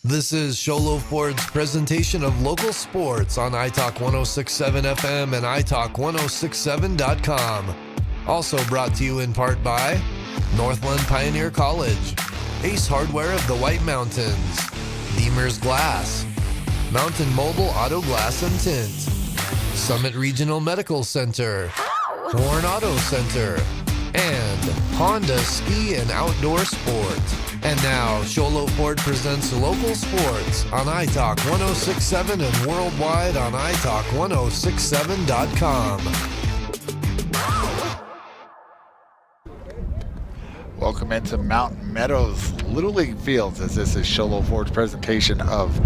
This is Sholo Ford's presentation of local sports on iTalk 106.7 FM and iTalk1067.com. Also brought to you in part by Northland Pioneer College, Ace Hardware of the White Mountains, Beamer's Glass, Mountain Mobile Auto Glass and Tint, Summit Regional Medical Center, Horn Auto Center, and Honda Ski and Outdoor Sport. And now, Sholo Ford presents local sports on iTalk 106.7 and worldwide on iTalk1067.com. Welcome into Mountain Meadows Little League Fields, as this is Sholo Ford's presentation of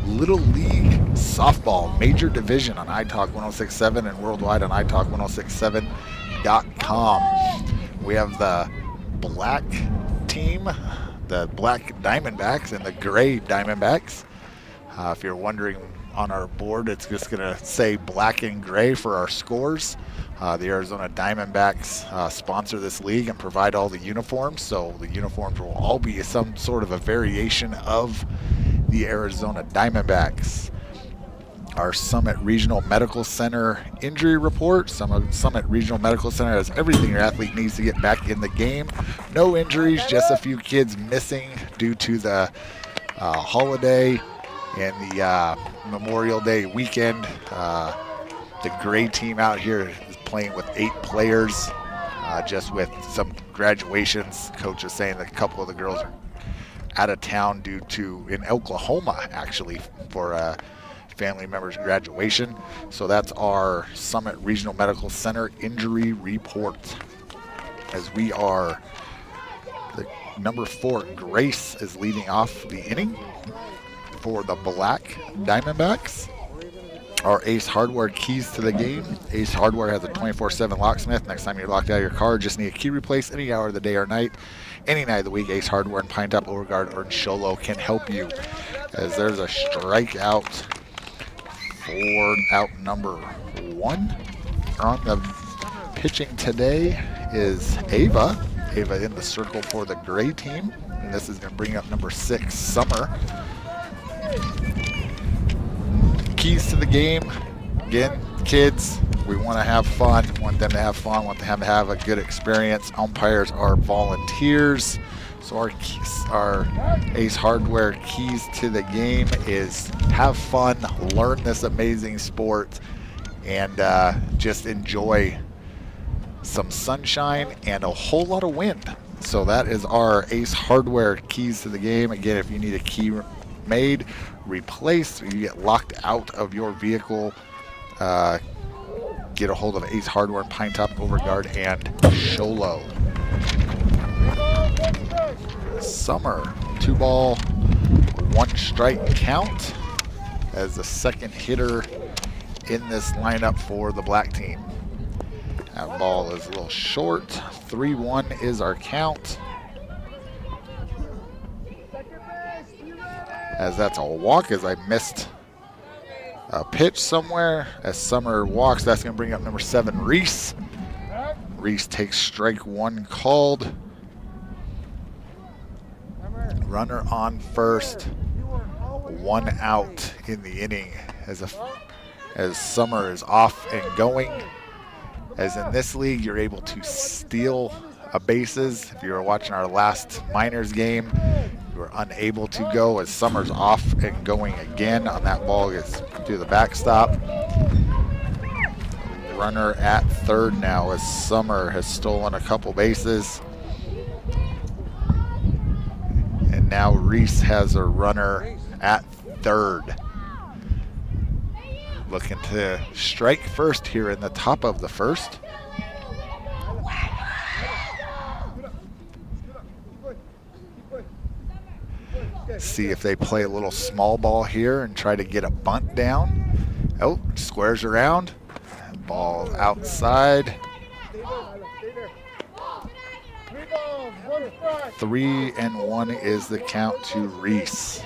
Little League Softball Major Division on iTalk 106.7 and worldwide on iTalk1067.com. We have the black team, the black Diamondbacks and the gray Diamondbacks. If you're wondering, on our board, it's just going to say black and gray for our scores. The Arizona Diamondbacks sponsor this league and provide all the uniforms, so the uniforms will all be some sort of a variation of the Arizona Diamondbacks. Our Summit Regional Medical Center injury report. Summit Regional Medical Center has everything your athlete needs to get back in the game. No injuries, just a few kids missing due to the holiday and the Memorial Day weekend. The gray team out here is playing with 8 players, just with some graduations. Coach is saying that a couple of the girls are out of town due to, in Oklahoma actually, for family members' graduation. So that's our Summit Regional Medical Center injury report. As we are, the number 4, Grace, is leading off the inning for the black Diamondbacks. Our Ace Hardware keys to the game. Ace Hardware has a 24/7 locksmith. Next time you're locked out of your car, just need a key replaced any hour of the day or night. Any night of the week, Ace Hardware in Pine Top, Beauregard, or in Sholo can help you. As there's a strikeout for out number 1. On the pitching today is Ava. Ava in the circle for the gray team. And this is going to bring up number 6, Summer. Keys to the game. Again, kids, we want to have fun, want them to have fun, want them to have a good experience. Umpires are volunteers. So our Ace Hardware keys to the game is have fun, learn this amazing sport, and just enjoy some sunshine and a whole lot of wind. So that is our Ace Hardware keys to the game. Again, if you need a key made, replaced, you get locked out of your vehicle, get a hold of Ace Hardware in Pine Top, Beauregard, and Sholo. Summer, 2-ball, 1-strike count as the second hitter in this lineup for the black team. That ball is a little short. 3-1 is our count. As that's a walk, as I missed a pitch somewhere. As Summer walks, that's going to bring up number 7, Reese. Reese takes strike 1 called. Runner on first, 1 out in the inning as Summer is off and going. As in this league, you're able to steal bases. If you were watching our last minors game, you were unable to go as Summer's off and going again on that ball. Gets to the backstop. Runner at third now as Summer has stolen a couple bases. And now Reese has a runner at third. Looking to strike first here in the top of the first. See if they play a little small ball here and try to get a bunt down. Oh, squares around. Ball outside. 3-1 is the count to Reese.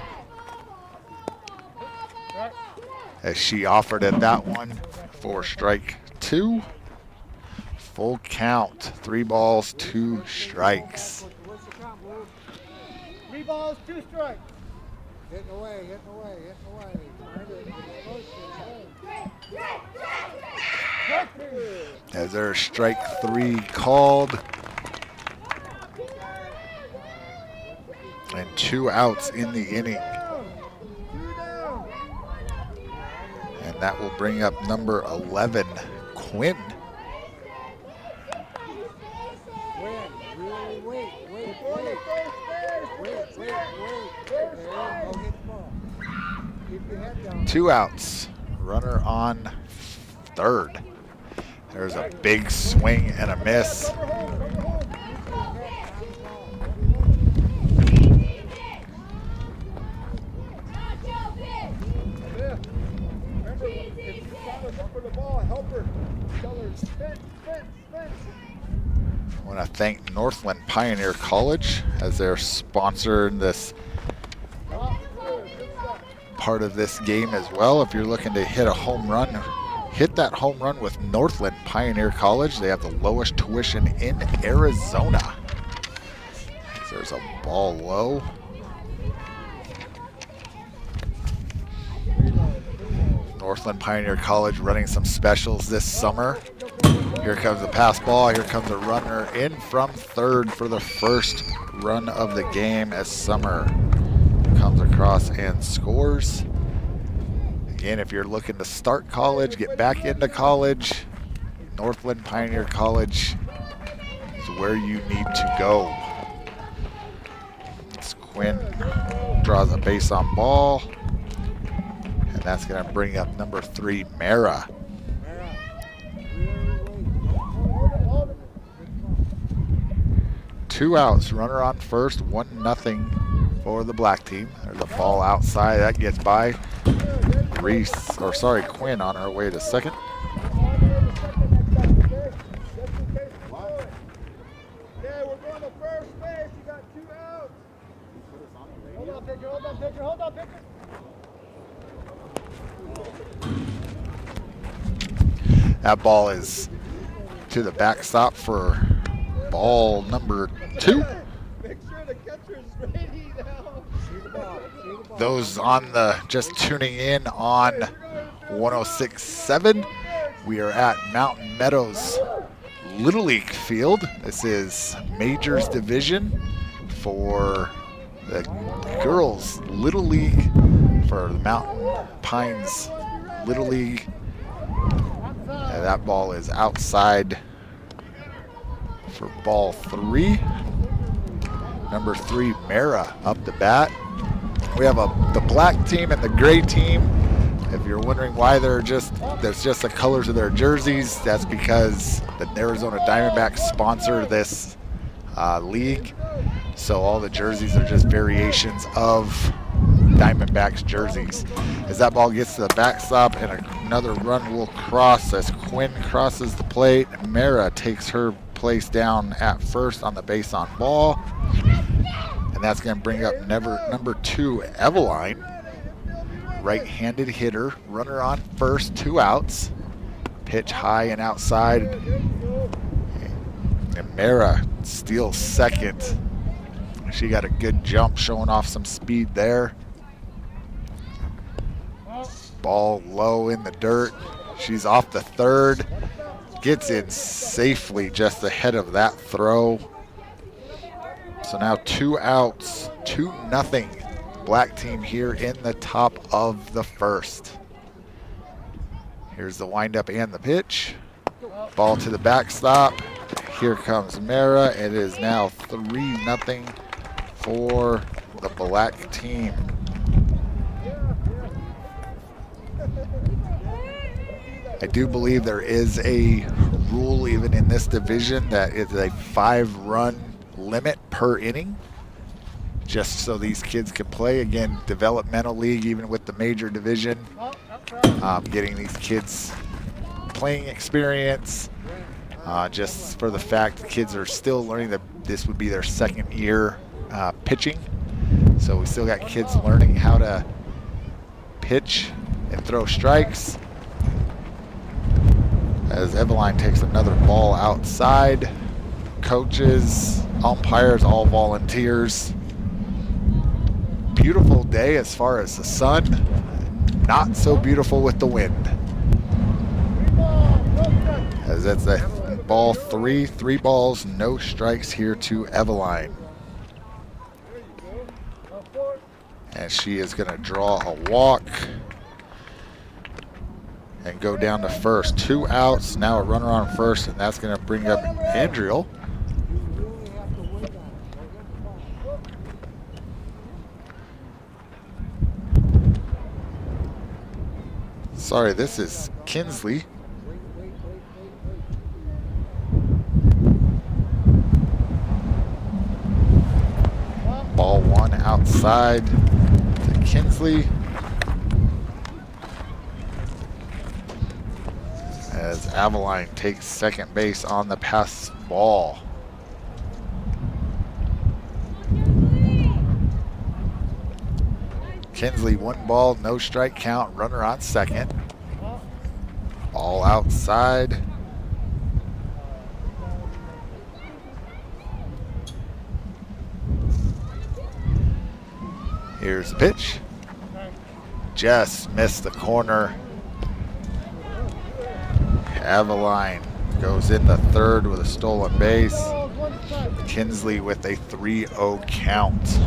As she offered at that one for strike 2. Full count, 3 balls, 2 strikes. 3 balls, 2 strikes. Hitting away. As there's strike 3 called. And 2 outs in the inning. And that will bring up number 11, Quinn. Two outs. Runner on third. There's a big swing and a miss. I want to thank Northland Pioneer College as they're sponsoring this part of this game as well. If you're looking to hit a home run, hit that home run with Northland Pioneer College. They have the lowest tuition in Arizona. There's a ball low. Northland Pioneer College running some specials this summer. Here comes the pass ball. Here comes a runner in from third for the first run of the game as Summer comes across and scores. Again, if you're looking to start college, get back into college, Northland Pioneer College is where you need to go. As Quinn draws a base on ball. And that's going to bring up number 3, Mara. Two outs, runner on first, 1-0 for the black team. There's a ball outside that gets by Quinn on her way to second. That ball is to the backstop for ball number 2. Make sure the catcher's ready now. Those on the just tuning in on 106.7, we are at Mountain Meadows Little League field. This is Majors Division for the girls Little League for the Mountain Pines Little League. And that ball is outside for ball 3. Number 3, Mara up the bat. We have the black team and the gray team. If you're wondering why that's just the colors of their jerseys, that's because the Arizona Diamondbacks sponsor this league. So all the jerseys are just variations of Diamondbacks jerseys. As that ball gets to the backstop and another run will cross as Quinn crosses the plate. Mara takes her place down at first on the base on ball. And that's going to bring up number 2, Eveline. Right-handed hitter, runner on first, 2 outs. Pitch high and outside. And Mara steals second. She got a good jump, showing off some speed there. Ball low in the dirt. She's off the third. Gets in safely just ahead of that throw. So now 2 outs, 2-0. Black team here in the top of the first. Here's the windup and the pitch. Ball to the backstop. Here comes Mara. It is now 3-0 for the black team. I do believe there is a rule even in this division that is a 5-run limit per inning, just so these kids can play. Again, developmental league, even with the major division, getting these kids playing experience, just for the fact the kids are still learning that this would be their second year pitching. So we still got kids learning how to pitch and throw strikes. As Eveline takes another ball outside. Coaches, umpires, all volunteers. beautiful day as far as the sun. Not so beautiful with the wind. As that's a ball 3, 3 balls, no strikes here to Eveline. And she is going to draw a walk and go down to first. 2 outs, now a runner on first, and that's going to bring up Andriel. Sorry, this is Kinsley. Ball 1 outside to Kinsley. As Eveline takes second base on the pass ball. Kinsley, 1 ball, no strike count, runner on second. Ball outside. Here's the pitch. Just missed the corner. Eveline goes in the third with a stolen base. Kinsley with a 3-0 count.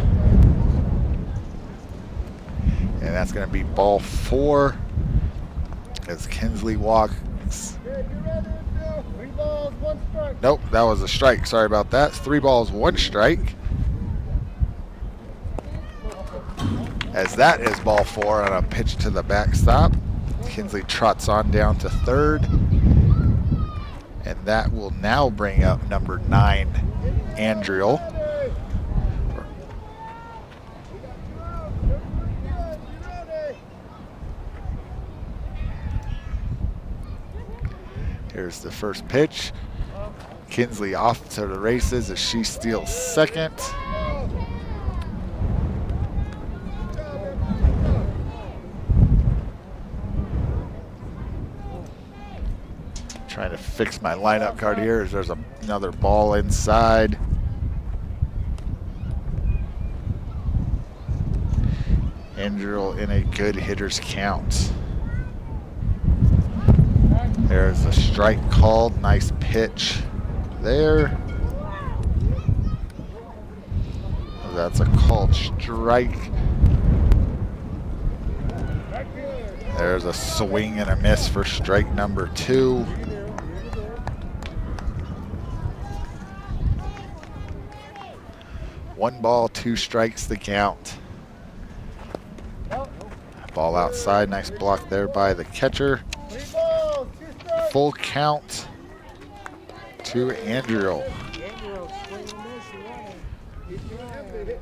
And that's going to be ball 4 as Kinsley walks. Nope, that was a strike. Sorry about that. 3 balls, 1 strike. As that is ball 4 on a pitch to the backstop. Kinsley trots on down to third. And that will now bring up number 9, Andriel. Here's the first pitch. Kinsley off to the races as she steals second. Trying to fix my lineup card here as there's another ball inside. Andriel in a good hitter's count. There's a strike called. Nice pitch there. That's a called strike. There's a swing and a miss for strike number 2. One ball, 2 strikes the count. Ball outside. Nice block there by the catcher. Full count to Andriel.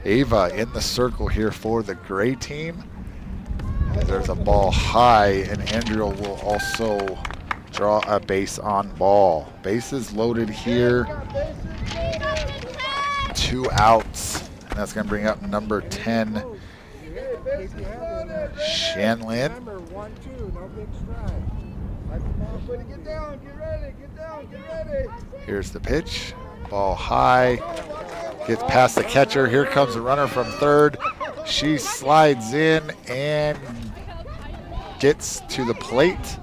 Ava in the circle here for the gray team. There's a ball high, and Andriel will also draw a base on ball. Bases loaded here. 2 outs, and that's going to bring up number 10, Shanlin. Here's the pitch. Ball high. Gets past the catcher. Here comes the runner from third. She slides in and gets to the plate.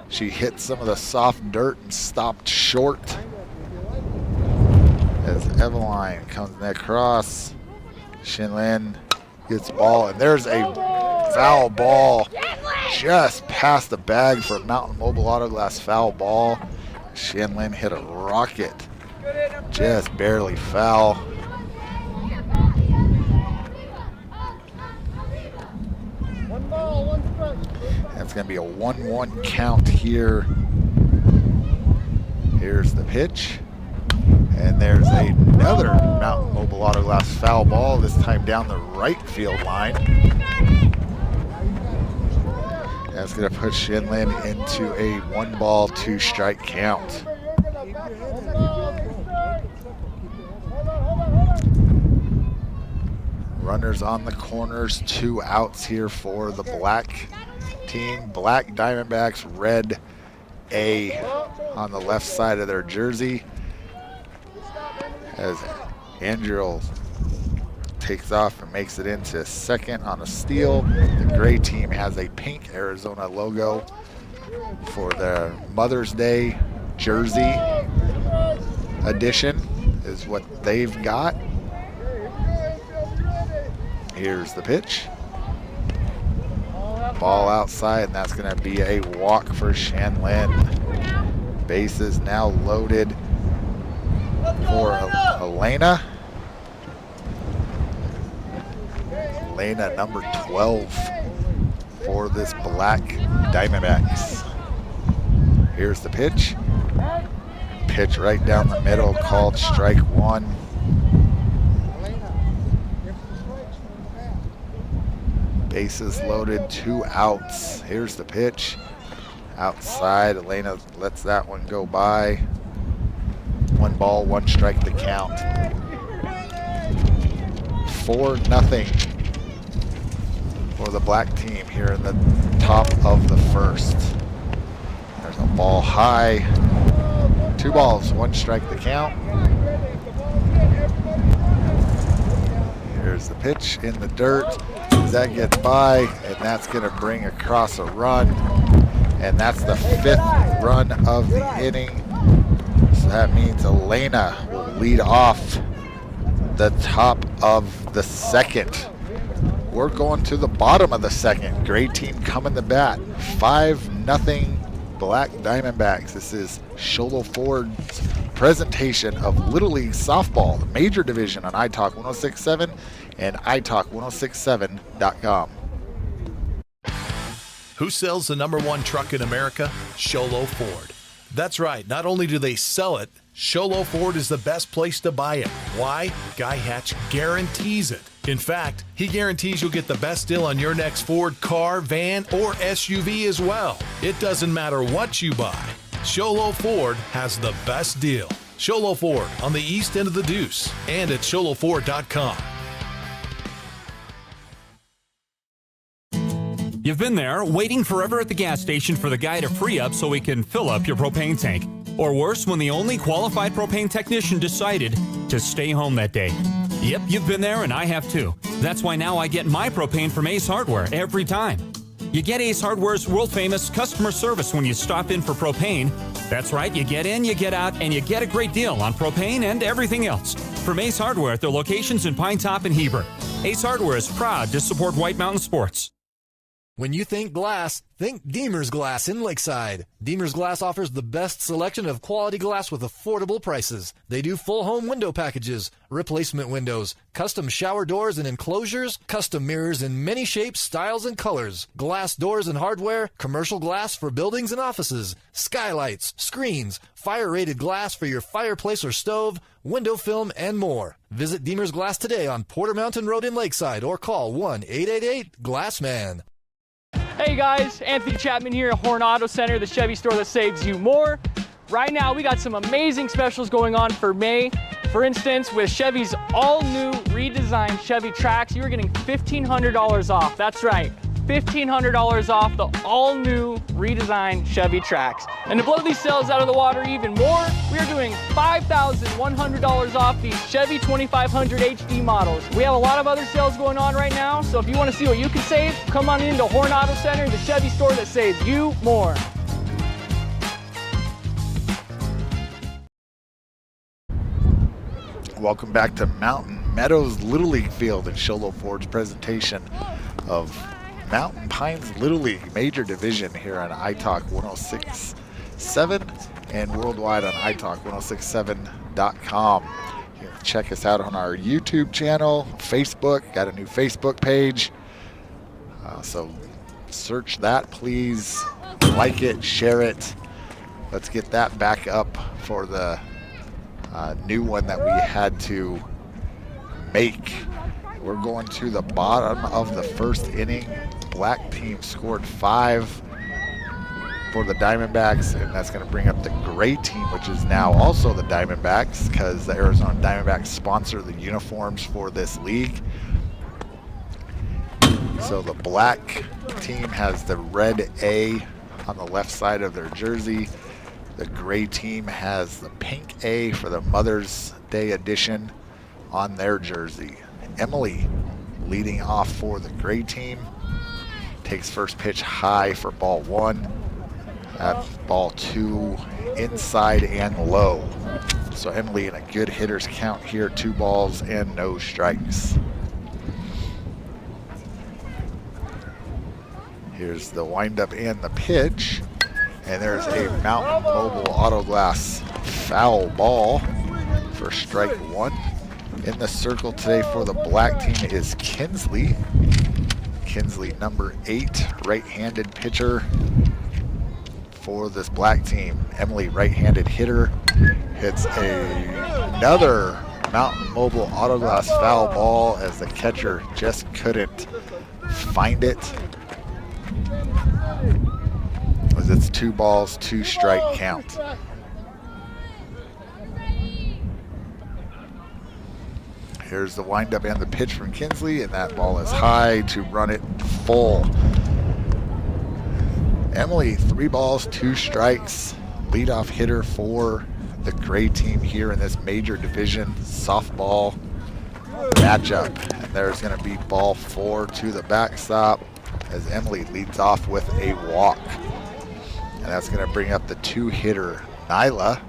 She hit some of the soft dirt and stopped short. As Eveline comes across, Shinlin gets the ball, and there's a foul ball just past the bag for a Mountain Mobile Auto Glass foul ball. Shinlin hit a rocket, just barely foul. That's going to be a 1-1 count here. Here's the pitch. And there's another Mountain Mobile Auto Glass foul ball, this time down the right field line. That's going to put Shinlin into a 1 ball, 2 strike count. Runners on the corners, 2 outs here for the black team. Black Diamondbacks, red A on the left side of their jersey. As Andriel takes off and makes it into second on a steal. The gray team has a pink Arizona logo for their Mother's Day jersey edition is what they've got. Here's the pitch. Ball outside, and that's going to be a walk for Shanlin. Bases now loaded for Elena. Elena, number 12 for this black Diamondbacks. Here's the pitch. Pitch right down the middle, called strike one. Bases loaded, 2 outs. Here's the pitch. Outside, Elena lets that one go by. 1 ball, 1 strike the count. 4-0 for the black team here in the top of the first. There's a ball high. 2 balls, 1 strike the count. Here's the pitch in the dirt. That gets by, and that's going to bring across a run, and that's the 5th run of the inning. So that means Elena will lead off the top of the second. We're going to the bottom of the second. Gray team coming to bat. 5-0 Black Diamondbacks. This is Sholo Ford's presentation of Little League Softball, the major division on iTalk 106.7 and iTalk1067.com. Who sells the #1 truck in America? Sholo Ford. That's right. Not only do they sell it, Sholo Ford is the best place to buy it. Why? Guy Hatch guarantees it. In fact, he guarantees you'll get the best deal on your next Ford car, van, or SUV as well. It doesn't matter what you buy. Sholo Ford has the best deal. Sholo Ford on the east end of the Deuce and at sholoford.com. You've been there, waiting forever at the gas station for the guy to free up so he can fill up your propane tank. Or worse, when the only qualified propane technician decided to stay home that day. Yep, you've been there and I have too. That's why now I get my propane from Ace Hardware every time. You get Ace Hardware's world-famous customer service when you stop in for propane. That's right, you get in, you get out, and you get a great deal on propane and everything else. From Ace Hardware at their locations in Pine Top and Heber. Ace Hardware is proud to support White Mountain Sports. When you think glass, think Deemer's Glass in Lakeside. Deemer's Glass offers the best selection of quality glass with affordable prices. They do full home window packages, replacement windows, custom shower doors and enclosures, custom mirrors in many shapes, styles, and colors, glass doors and hardware, commercial glass for buildings and offices, skylights, screens, fire-rated glass for your fireplace or stove, window film, and more. Visit Deemer's Glass today on Porter Mountain Road in Lakeside or call 1-888-GLASSMAN. Hey guys, Anthony Chapman here at Horn Auto Center, the Chevy store that saves you more. Right now we got some amazing specials going on for May. For instance, with Chevy's all-new redesigned Chevy Trax, you are getting $1,500 off. That's right, $1,500 off the all-new redesigned Chevy Trax. And to blow these sales out of the water even more, we are doing $5,100 off these Chevy 2500 HD models. We have a lot of other sales going on right now, so if you want to see what you can save, come on into Horn Auto Center, the Chevy store that saves you more. Welcome back to Mountain Meadows Little League Field and Sholo Ford's presentation of Mountain Pines Little League Major Division here on iTalk 106.7 and worldwide on iTalk1067.com. You can check us out on our YouTube channel, Facebook, got a new Facebook page. So search that, please. Like it, share it. Let's get that back up for the new one that we had to make. We're going to the bottom of the first inning. Black team scored 5 for the Diamondbacks, and that's going to bring up the gray team, which is now also the Diamondbacks because the Arizona Diamondbacks sponsor the uniforms for this league. So the black team has the red A on the left side of their jersey. The gray team has the pink A for the Mother's Day edition on their jersey. Emily leading off for the gray team. Takes first pitch high for ball 1. At ball 2, inside and low. So Emily in a good hitter's count here, 2 balls and no strikes. Here's the windup and the pitch. And there's a Mountain Mobile Auto Glass foul ball for strike 1. In the circle today for the black team is Kinsley. Kinsley, number 8, right-handed pitcher for this black team. Emily, right-handed hitter, hits another Mountain Mobile Auto Glass foul ball as the catcher just couldn't find it. As it's 2 balls, 2 strike count. Here's the windup and the pitch from Kinsley, and that ball is high to run it full. Emily, 3 balls, 2 strikes, leadoff hitter for the gray team here in this major division softball matchup. And there's going to be ball 4 to the backstop as Emily leads off with a walk. And that's going to bring up the 2-hitter, Nyla.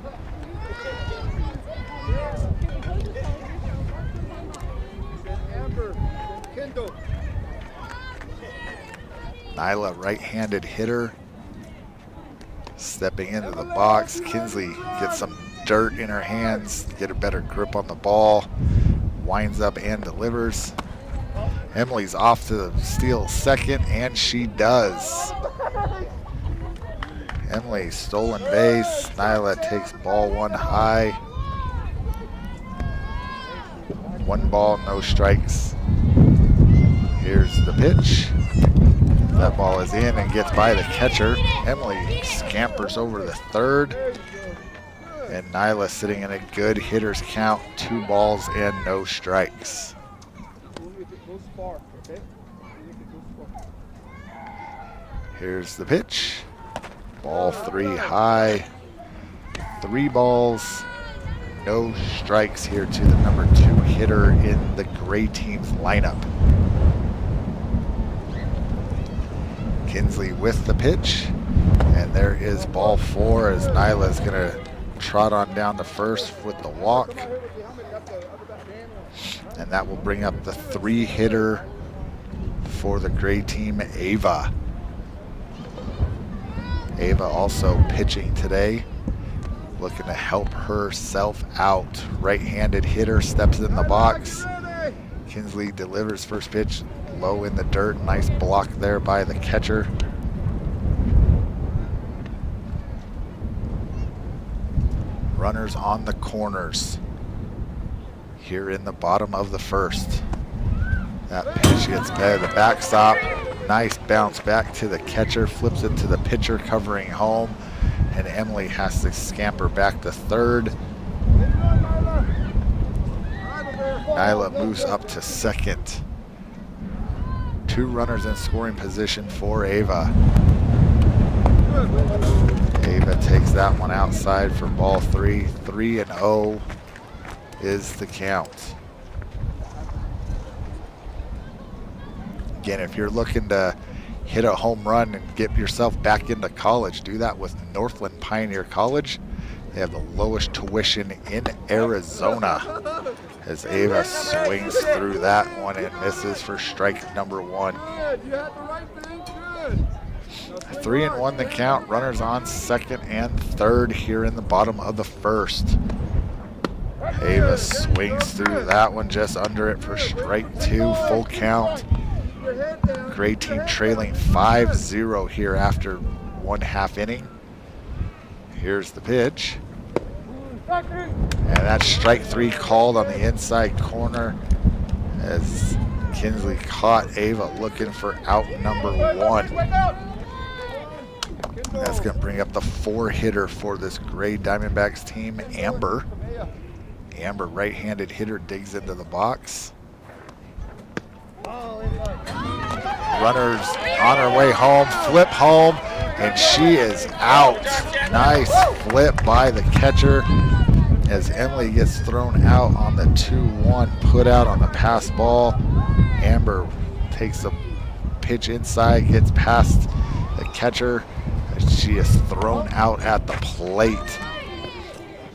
Nyla, right-handed hitter, stepping into the box. Kinsley gets some dirt in her hands, get a better grip on the ball, winds up and delivers. Emily's off to steal second, and she does. Emily, stolen base. Nyla takes ball 1 high. 1 ball, no strikes. Here's the pitch. That ball is in and gets by the catcher. Emily scampers over the third. And Nyla sitting in a good hitter's count, 2 balls and no strikes. Here's the pitch. Ball 3 high. 3 balls, no strikes here to the number 2 hitter in the gray team's lineup. Kinsley with the pitch, and there is ball 4 as Nyla is going to trot on down to first with the walk. And that will bring up the 3-hitter for the gray team, Ava. Ava also pitching today, looking to help herself out. Right-handed hitter steps in the box. Kinsley delivers first pitch low in the dirt. Nice block there by the catcher. Runners on the corners here in the bottom of the first. That pitch gets by the backstop. Nice bounce back to the catcher, flips it to the pitcher covering home, and Emily has to scamper back to third. Nyla moves up to second. 2 runners in scoring position for Ava. Ava takes that one outside for ball 3. 3-0 is the count. Again, if you're looking to hit a home run and get yourself back into college, do that with Northland Pioneer College. They have the lowest tuition in Arizona. As Ava swings through that one and misses for strike number 1. 3-1 the count. Runners on second and third here in the bottom of the first. Ava swings through that one, just under it for strike 2, full count. Gray team trailing 5-0 here after 1/2 inning. Here's the pitch. And that's strike 3 called on the inside corner as Kinsley caught Ava looking for out number 1. That's going to bring up the 4-hitter for this gray Diamondbacks team, Amber. Amber, right-handed hitter, digs into the box. Runners on her way home, flip home, and she is out. Nice flip by the catcher. as Emily gets thrown out on the 2-1 put out on the pass ball. Amber takes a pitch inside, gets past the catcher. She is thrown out at the plate.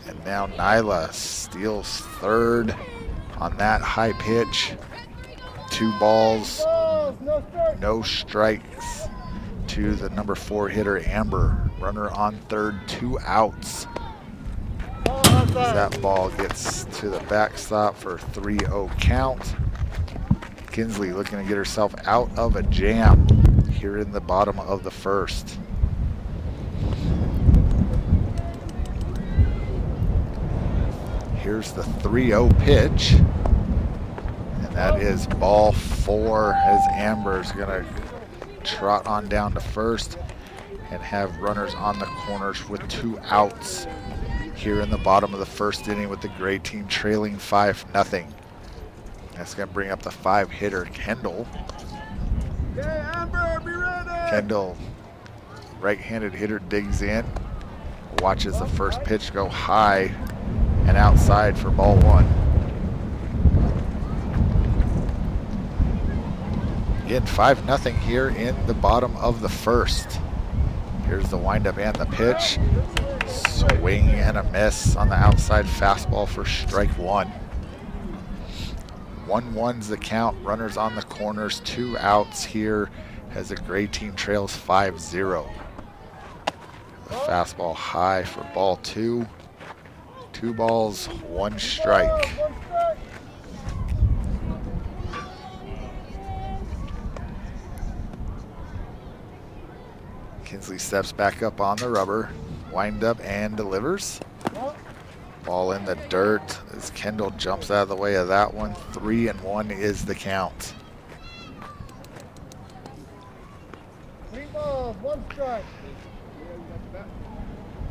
And now Nyla steals third on that high pitch. 2 balls, no strikes to the number 4 hitter, Amber. Runner on third, 2 outs. As that ball gets to the backstop for a 3-0 count. Kinsley looking to get herself out of a jam here in the bottom of the first. Here's the 3-0 pitch. And that is ball 4 as Amber's gonna trot on down to first and have runners on the corners with 2 outs here in the bottom of the first inning with the gray team trailing 5-0. That's gonna bring up the 5 hitter, Kendall. Okay, Amber, be ready. Kendall, right-handed hitter, digs in, watches the first pitch go high and outside for ball 1. Again, 5-0 here in the bottom of the first. Here's the windup and the pitch. Swing and a miss on the outside fastball for strike 1. 1-1's the count. Runners on the corners, 2 outs here as the gray team trails 5-0. The fastball high for ball 2. 2 balls, 1 strike. Kinsley steps back up on the rubber, wind up and delivers. Ball in the dirt as Kendall jumps out of the way of that one. 3-1 is the count. 3 balls, 1 strike.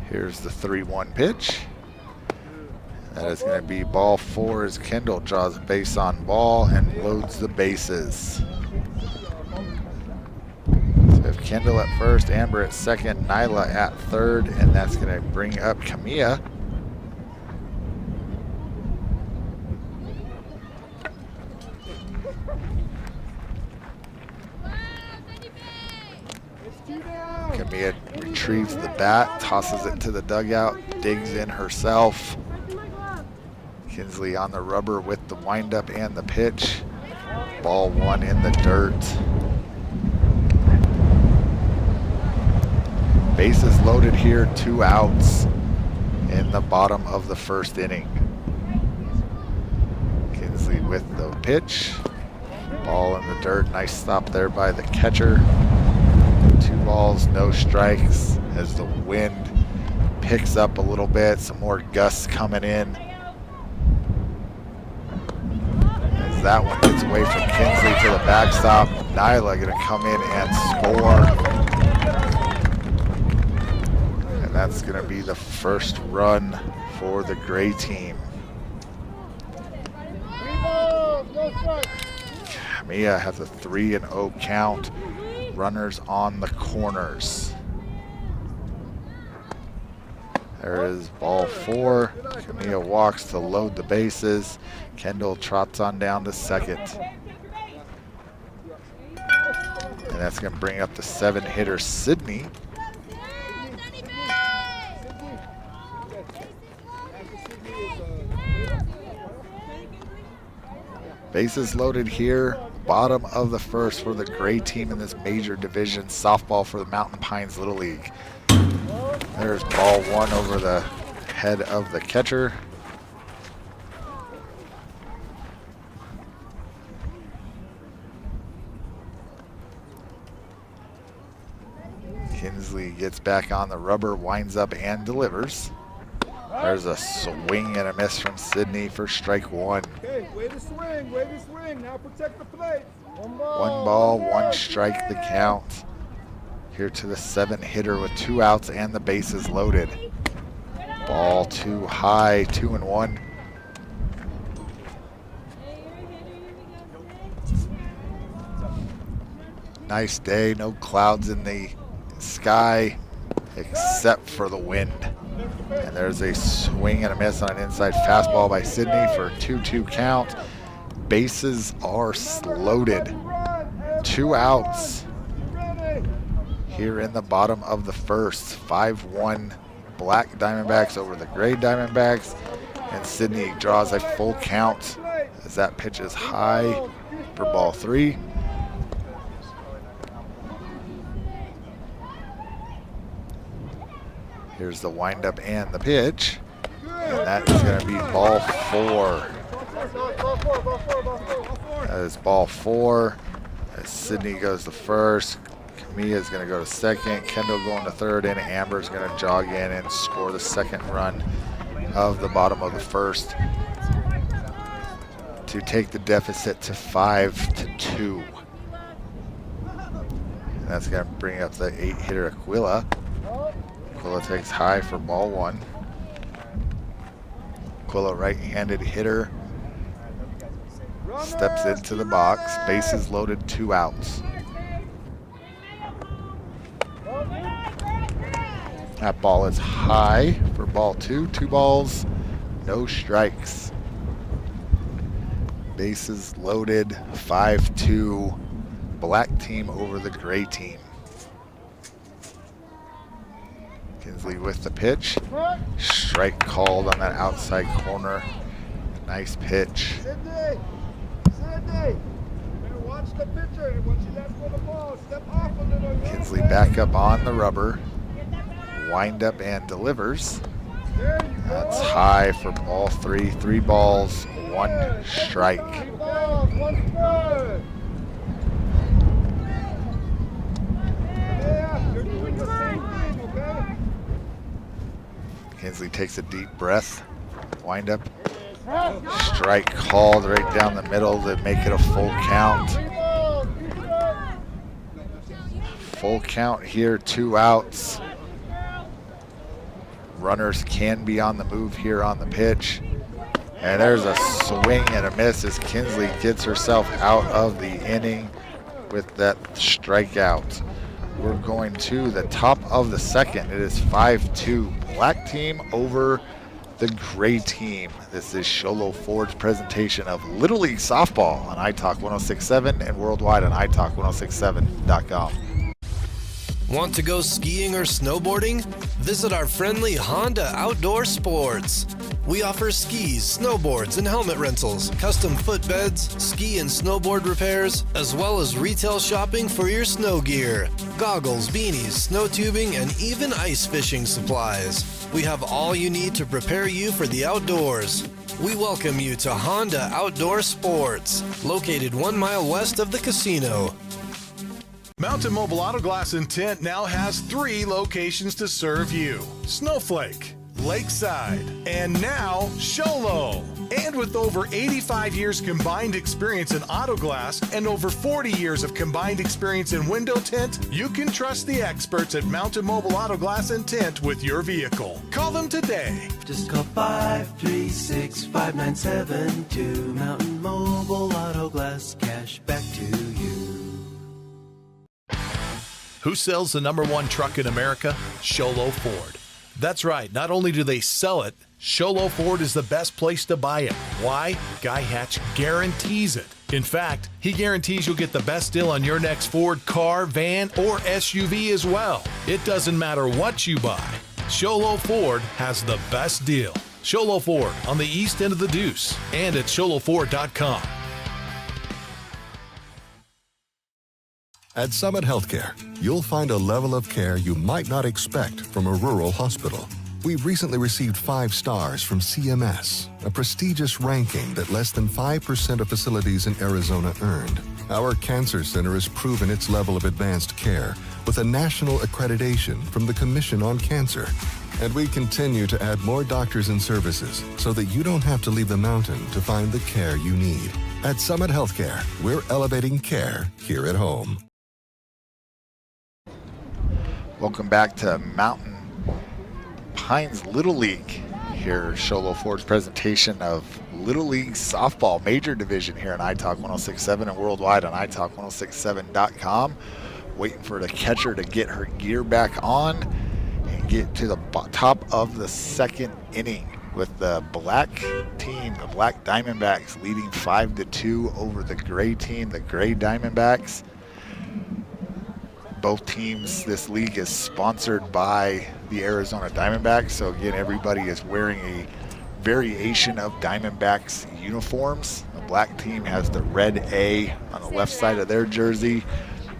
Here's the 3-1 pitch. That is going to be ball 4 as Kendall draws a base on ball and loads the bases. So we have Kendall at first, Amber at second, Nyla at third, and that's going to bring up Camilla. Camilla retrieves the bat, tosses it to the dugout, digs in herself. Kinsley on the rubber with the windup and the pitch. Ball 1 in the dirt. Bases loaded here, 2 outs in the bottom of the first inning. Kinsley with the pitch. Ball in the dirt, nice stop there by the catcher. 2 balls, no strikes as the wind picks up a little bit, some more gusts coming in. As that one gets away from Kinsley to the backstop, Nyla gonna come in and score. And that's gonna be the first run for the gray team. 3 balls, no strike. Camilla has a 3-0 count. Runners on the corners. There is ball 4. Camilla walks to load the bases. Kendall trots on down to second. And that's going to bring up the 7 hitter, Sydney. Bases loaded here. Bottom of the first for the gray team in this major division, softball for the Mountain Pines Little League. There's ball 1 over the head of the catcher. Kinsley gets back on the rubber, winds up and delivers. There's a swing and a miss from Sydney for strike 1. Okay, way to swing, way to swing. Now protect the plate. 1 ball. 1 ball, 1 strike the count. Here to the 7 hitter with 2 outs and the bases loaded. Ball 2 high, 2-1. Nice day, no clouds in the sky except for the wind. And there's a swing and a miss on an inside fastball by Sydney for a 2-2 count. Bases are loaded. 2 outs here in the bottom of the first. 5-1 Black Diamondbacks over the Gray Diamondbacks. And Sydney draws a full count as that pitch is high for ball 3. Here's the windup and the pitch. And that is going to be ball 4. That is ball 4. As Sydney goes to first. Camilla is going to go to second. Kendall going to third. And Amber is going to jog in and score the second run of the bottom of the first to take the deficit to 5-2. And that's going to bring up the 8-hitter Aquila. Aquila takes high for ball 1. Aquila, right-handed hitter, steps into the box. Bases loaded, 2 outs. That ball is high for ball 2. 2 balls, no strikes. Bases loaded, 5-2. Black team over the Gray team. Kinsley with the pitch. Strike called on that outside corner. Nice pitch. Sydney, watch the pitcher. Once you let go the ball, step off a little. Kinsley back up on the rubber. Wind up and delivers. That's high for ball 3. 3 balls, 1 strike. 3 balls, 1 strike. Yeah, you're doing the same thing, okay? Kinsley takes a deep breath. Wind up. Strike called right down the middle to make it a full count. Full count here, 2 outs. Runners can be on the move here on the pitch. And there's a swing and a miss as Kinsley gets herself out of the inning with that strikeout. We're going to the top of the second. It is 5-2. Black team over the Gray team. This is Sholo Ford's presentation of Little League Softball on iTalk 106.7 and worldwide on iTalk1067.com. Want to go skiing or snowboarding? Visit our friendly Honda Outdoor Sports. We offer skis, snowboards, and helmet rentals, custom footbeds, ski and snowboard repairs, as well as retail shopping for your snow gear, goggles, beanies, snow tubing, and even ice fishing supplies. We have all you need to prepare you for the outdoors. We welcome you to Honda Outdoor Sports, located 1 mile west of the casino. Mountain Mobile Auto Glass and Tint now has 3 locations to serve you: Snowflake, Lakeside, and now Sholo. And with over 85 years combined experience in auto glass and over 40 years of combined experience in window tint, you can trust the experts at Mountain Mobile Auto Glass and Tint with your vehicle. Call them today. Just call 536-5972. Mountain Mobile Auto Glass, cash back to you. Who sells the #1 truck in America? Sholo Ford. That's right. Not only do they sell it, Sholo Ford is the best place to buy it. Why? Guy Hatch guarantees it. In fact, he guarantees you'll get the best deal on your next Ford car, van, or SUV as well. It doesn't matter what you buy. Sholo Ford has the best deal. Sholo Ford on the east end of the Deuce and at sholoford.com. At Summit Healthcare, you'll find a level of care you might not expect from a rural hospital. We've recently received 5 stars from CMS, a prestigious ranking that less than 5% of facilities in Arizona earned. Our cancer center has proven its level of advanced care with a national accreditation from the Commission on Cancer. And we continue to add more doctors and services so that you don't have to leave the mountain to find the care you need. At Summit Healthcare, we're elevating care here at home. Welcome back to Mountain Pines Little League. Here, Sholo Ford's presentation of Little League Softball Major Division here on iTalk 106.7 and worldwide on iTalk1067.com. Waiting for the catcher to get her gear back on. And get to the top of the second inning with the black team, the Black Diamondbacks, leading 5-2 over the gray team, the Gray Diamondbacks. Both teams, this league is sponsored by the Arizona Diamondbacks. So again, everybody is wearing a variation of Diamondbacks uniforms. The black team has the red A on the left side of their jersey.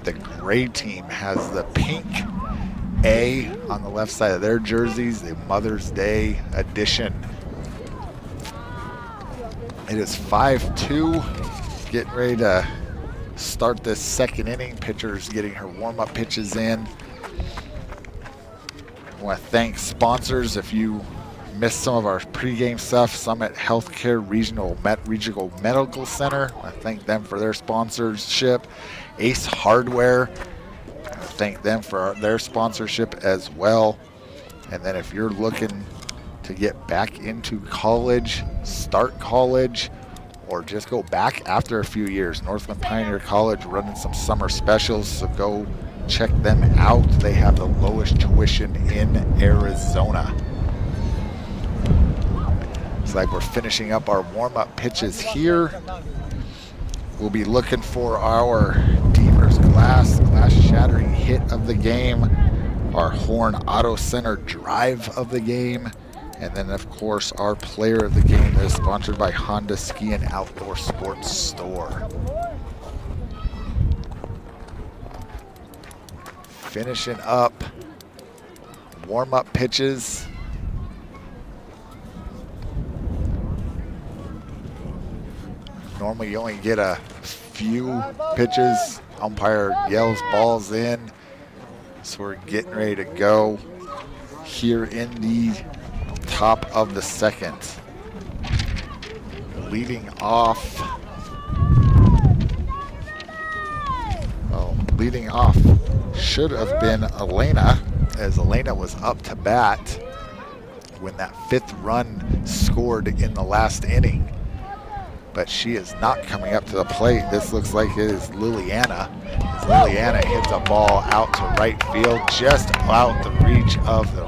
The gray team has the pink A on the left side of their jerseys, the Mother's Day edition. It is 5-2, getting ready to start this second inning. Pitcher's getting her warm-up pitches in. I want to thank sponsors. If you missed some of our pregame stuff, Summit Healthcare Regional Medical Center, I want to thank them for their sponsorship. Ace Hardware, I want to thank them for their sponsorship as well. And then if you're looking to get back into college, start college, or just go back after a few years, Northland Pioneer College running some summer specials, so go check them out. They have the lowest tuition in Arizona. It's like we're finishing up our warm-up pitches here. We'll be looking for our Deemer's glass shattering hit of the game, our Horn Auto Center drive of the game, and then of course our player of the game that is sponsored by Honda Ski and Outdoor Sports Store. Finishing up warm-up pitches. Normally you only get a few pitches. Umpire yells balls in. So we're getting ready to go here in the top of the second. Leading off should have been Elena, as Elena was up to bat when that 5th run scored in the last inning. But she is not coming up to the plate. This looks like it is Liliana. As Liliana hits a ball out to right field, just out the reach of the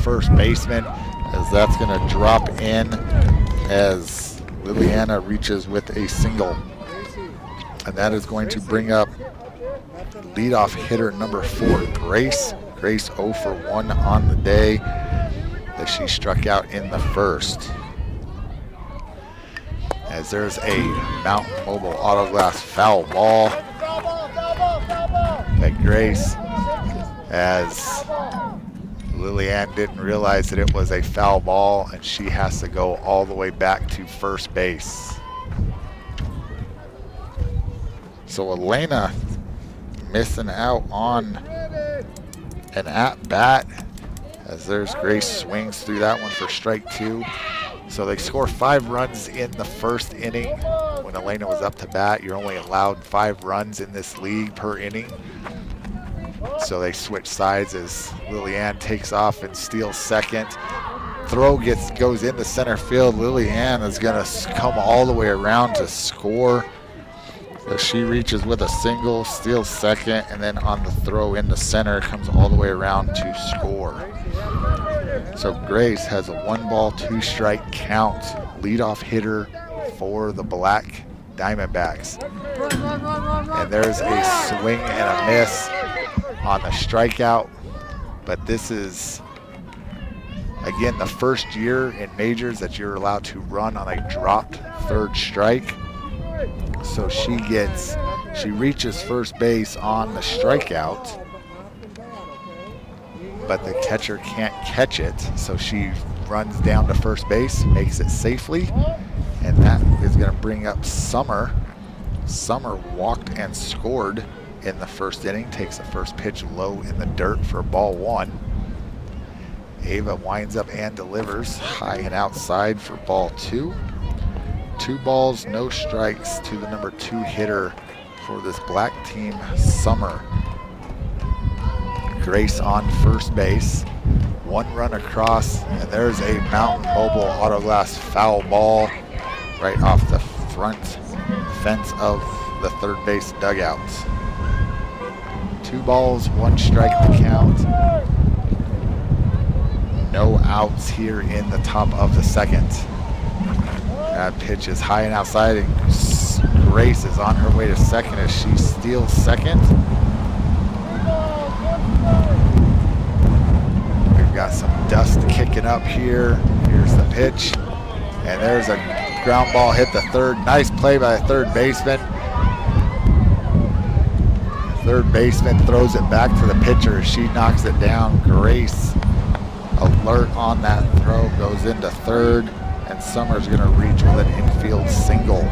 first baseman, as that's going to drop in as Liliana reaches with a single. And that is going to bring up leadoff hitter number 4, Grace. Grace 0 for 1 on the day, as she struck out in the first. As there's a Mountain Mobile Auto Glass foul ball at Grace, as Liliane didn't realize that it was a foul ball, and she has to go all the way back to first base. So Elena missing out on an at-bat, as there's Grace swings through that one for strike 2. So they score 5 runs in the first inning. When Elena was up to bat, you're only allowed 5 runs in this league per inning. So they switch sides as Liliane takes off and steals second. Throw goes into center field. Liliane is going to come all the way around to score. So she reaches with a single, steals second, and then on the throw into center, comes all the way around to score. So Grace has a 1-ball, 2-strike count, leadoff hitter for the Black Diamondbacks. And there's a swing and a miss on the strikeout, but this is, again, the first year in majors that you're allowed to run on a dropped 3rd strike. So she reaches first base on the strikeout, but the catcher can't catch it, so she runs down to first base, makes it safely, and that is going to bring up Summer. Summer walked and scored in the first inning, takes the first pitch low in the dirt for ball 1. Ava winds up and delivers high and outside for ball 2. 2 balls, no strikes to the number 2 hitter for this black team, Summer. Grace on first base, 1 run across, and there's a Mountain Mobile Auto Glass foul ball right off the front fence of the 3rd base dugout. 2 balls, 1 strike to count. No outs here in the top of the second. That pitch is high and outside, and Grace is on her way to second as she steals second. We've got some dust kicking up here. Here's the pitch, and there's a ground ball hit the third. Nice play by the third baseman. Third baseman throws it back to the pitcher. She knocks it down. Grace, alert on that throw, goes into third, and Summer's going to reach with an infield single.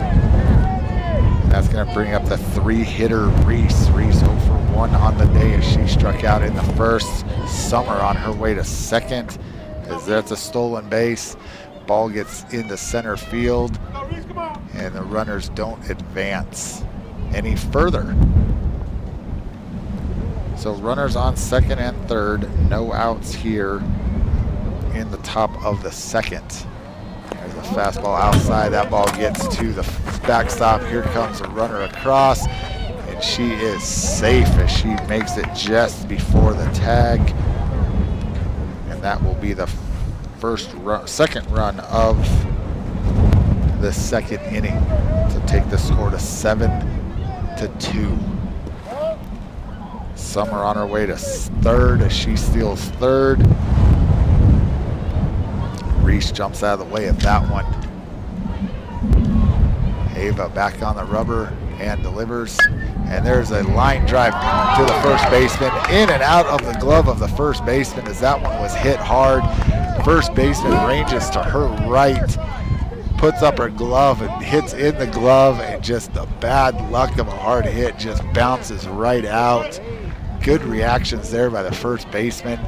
That's going to bring up the three-hitter Reese. Reese 0 for 1 on the day as she struck out in the first. Summer on her way to second as that's a stolen base. Ball gets into center field, and the runners don't advance any further. So runners on second and third, no outs here in the top of the second. There's a fastball outside. That ball gets to the backstop. Here comes a runner across, and she is safe as she makes it just before the tag. And that will be the second run of the second inning to take the score to 7-2. Summer on her way to third as she steals third. Reese jumps out of the way of that one. Ava back on the rubber and delivers. And there's a line drive to the first baseman. In and out of the glove of the first baseman as that one was hit hard. First baseman ranges to her right, puts up her glove and hits in the glove, and just the bad luck of a hard hit just bounces right out. Good reactions there by the first baseman.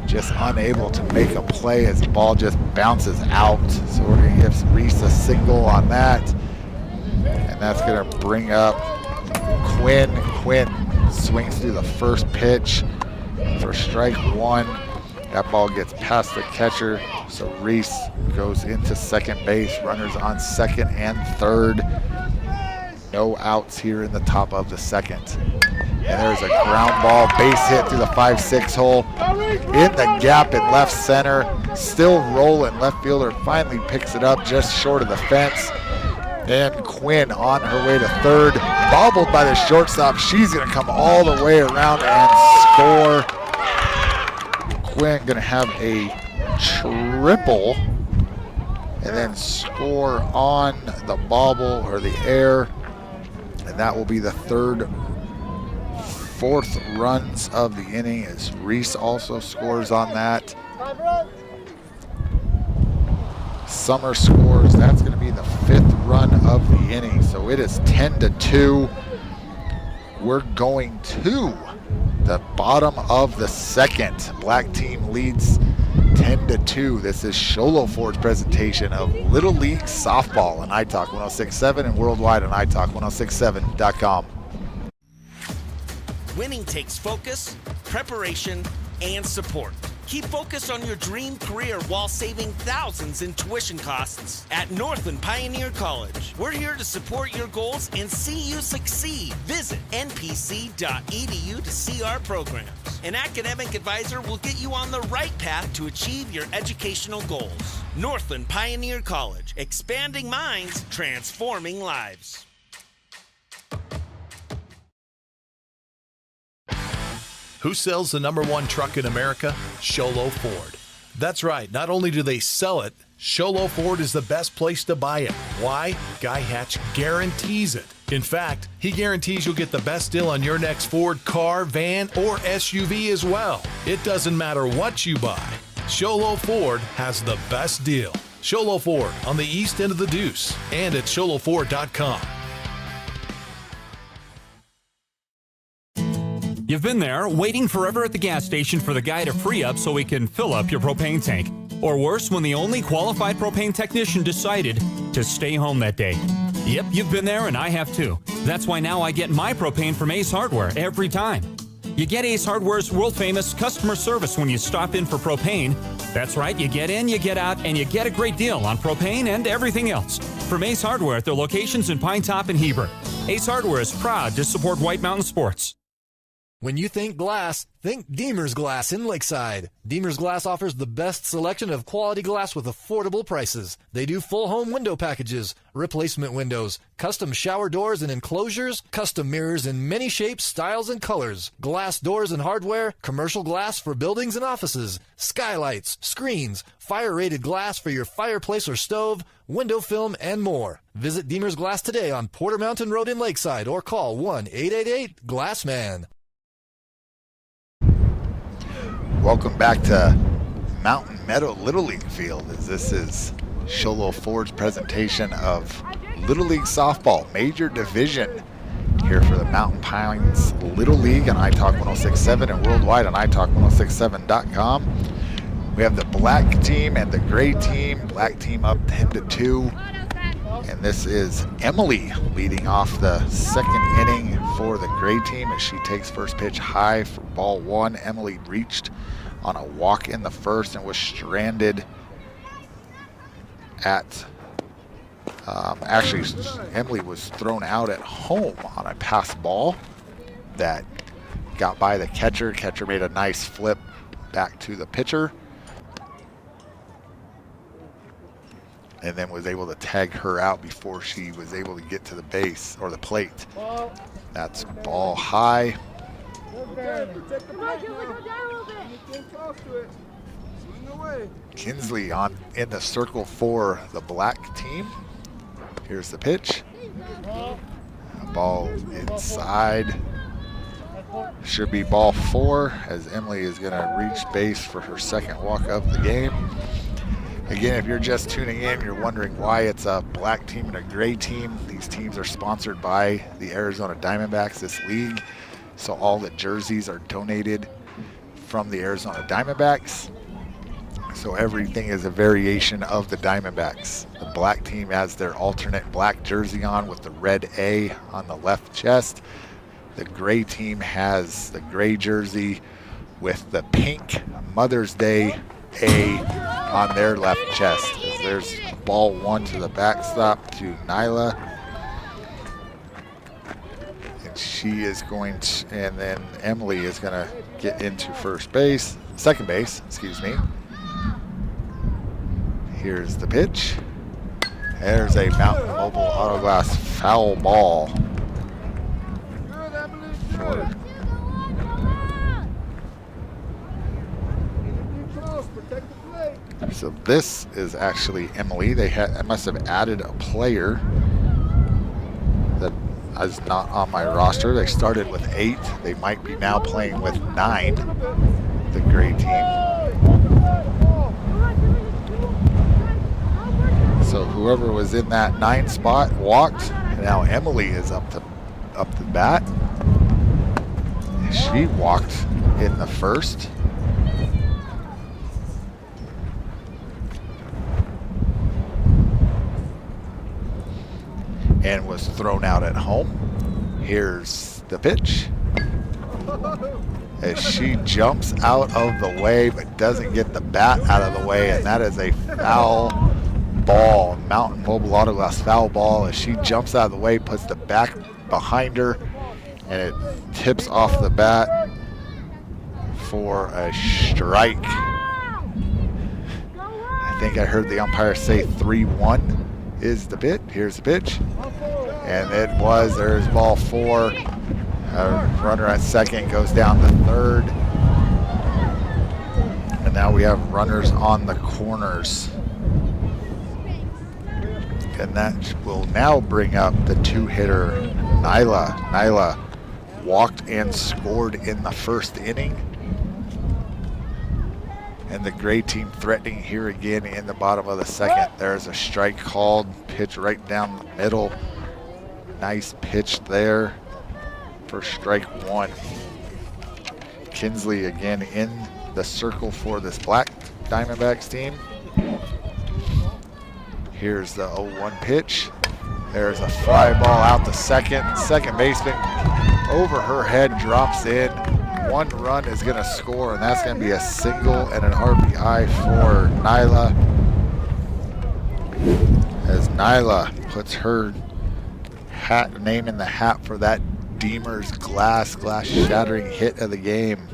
Just unable to make a play as the ball just bounces out. So we're going to give Reese a single on that. And that's going to bring up Quinn. Quinn swings through the first pitch for strike one. That ball gets past the catcher. So Reese goes into second base. Runners on second and third. No outs here in the top of the second. And there's a ground ball, base hit through the 5-6 hole. In the gap in left center. Still rolling. Left fielder finally picks it up just short of the fence. And Quinn on her way to third. Bobbled by the shortstop. She's going to come all the way around and score. Quinn going to have a triple. And then score on the bobble or the air. And that will be the fourth runs of the inning as Reese also scores on that. Summer scores. That's going to be the fifth run of the inning. So it is 10-2. We're going to the bottom of the second. Black team leads 10-2. This is Sholo Ford's presentation of Little League Softball on iTalk 106.7 and worldwide on iTalk1067.com. Winning takes focus, preparation, and support. Keep focused on your dream career while saving thousands in tuition costs at Northland Pioneer College. We're here to support your goals and see you succeed. Visit npc.edu to see our programs. An academic advisor will get you on the right path to achieve your educational goals. Northland Pioneer College, expanding minds, transforming lives. Who sells the #1 truck in America? Sholo Ford. That's right. Not only do they sell it, Sholo Ford is the best place to buy it. Why? Guy Hatch guarantees it. In fact, he guarantees you'll get the best deal on your next Ford car, van, or SUV as well. It doesn't matter what you buy. Sholo Ford has the best deal. Sholo Ford on the east end of the Deuce and at sholoford.com. You've been there, waiting forever at the gas station for the guy to free up so he can fill up your propane tank. Or worse, when the only qualified propane technician decided to stay home that day. Yep, you've been there and I have too. That's why now I get my propane from Ace Hardware every time. You get Ace Hardware's world-famous customer service when you stop in for propane. That's right, you get in, you get out, and you get a great deal on propane and everything else. From Ace Hardware at their locations in Pine Top and Heber. Ace Hardware is proud to support White Mountain Sports. When you think glass, think Deemer's Glass in Lakeside. Deemer's Glass offers the best selection of quality glass with affordable prices. They do full home window packages, replacement windows, custom shower doors and enclosures, custom mirrors in many shapes, styles, and colors, glass doors and hardware, commercial glass for buildings and offices, skylights, screens, fire-rated glass for your fireplace or stove, window film, and more. Visit Deemer's Glass today on Porter Mountain Road in Lakeside or call 1-888-GLASSMAN. Welcome back to Mountain Meadow Little League Field, as this is Show Low Ford's presentation of Little League Softball Major Division here for the Mountain Pines Little League on iTalk 106.7 and worldwide on iTalk1067.com. We have the black team and the gray team. Black team up 10-2. And this is Emily leading off the second inning for the gray team as she takes first pitch high for ball one. Emily reached on a walk in the first and was stranded at, actually Emily was thrown out at home on a pass ball that got by the catcher. Catcher made a nice flip back to the pitcher, and then was able to tag her out before she was able to get to the base or the plate. That's ball high. Kinsley in the circle for the black team. Here's the pitch. Ball inside. Should be ball four as Emily is going to reach base for her second walk of the game. Again, if you're just tuning in, you're wondering why it's a black team and a gray team. These teams are sponsored by the Arizona Diamondbacks, this league. So all the jerseys are donated from the Arizona Diamondbacks. So everything is a variation of the Diamondbacks. The black team has their alternate black jersey on with the red A on the left chest. The gray team has the gray jersey with the pink Mother's Day A on their left chest. There's ball one to the backstop to Nyla. And she is going to, and then Emily is going to get into second base, excuse me. Here's the pitch. There's a Mountain Mobile Auto Glass foul ball. So this is actually Emily. They must have added a player that is not on my roster. They started with 8. They might be now playing with 9, the gray team. So whoever was in that 9 spot walked. And now Emily is up to bat. She walked in the first. And was thrown out at home. Here's the pitch. As she jumps out of the way but doesn't get the bat out of the way, and that is a foul ball. Mountain Mobile Auto Glass foul ball as she jumps out of the way, puts the back behind her, and it tips off the bat for a strike. I think I heard the umpire say 3-1 is the pitch. Here's the pitch. And there's ball 4. Runner at second goes down to third. And now we have runners on the corners. And that will now bring up the 2-hitter, Nyla. Nyla walked and scored in the first inning. And the gray team threatening here again in the bottom of the second. There's a strike called, pitch right down the middle. Nice pitch there for strike 1. Kinsley again in the circle for this black Diamondbacks team. Here's the 0-1 pitch. There's a fly ball out to second. Second baseman over her head drops in. 1 run is going to score, and that's going to be a single and an RBI for Nyla. As Nyla puts her name in the hat for that Deemer's glass shattering hit of the game.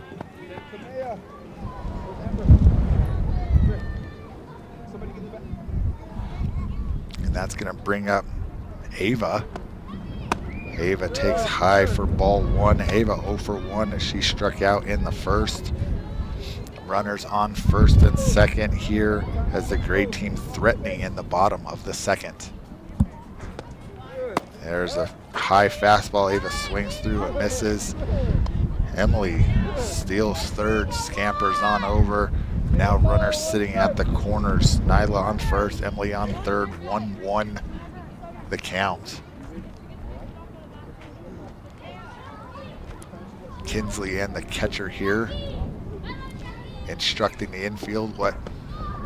And that's going to bring up Ava. Ava takes high for ball 1. Ava 0 for 1 as she struck out in the first. Runners on first and second here as the gray team threatening in the bottom of the second. There's a high fastball. Ava swings through and misses. Emily steals third, scampers on over. Now runners sitting at the corners. Nyla on first, Emily on third, 1-1 the count. Kinsley and the catcher here instructing the infield what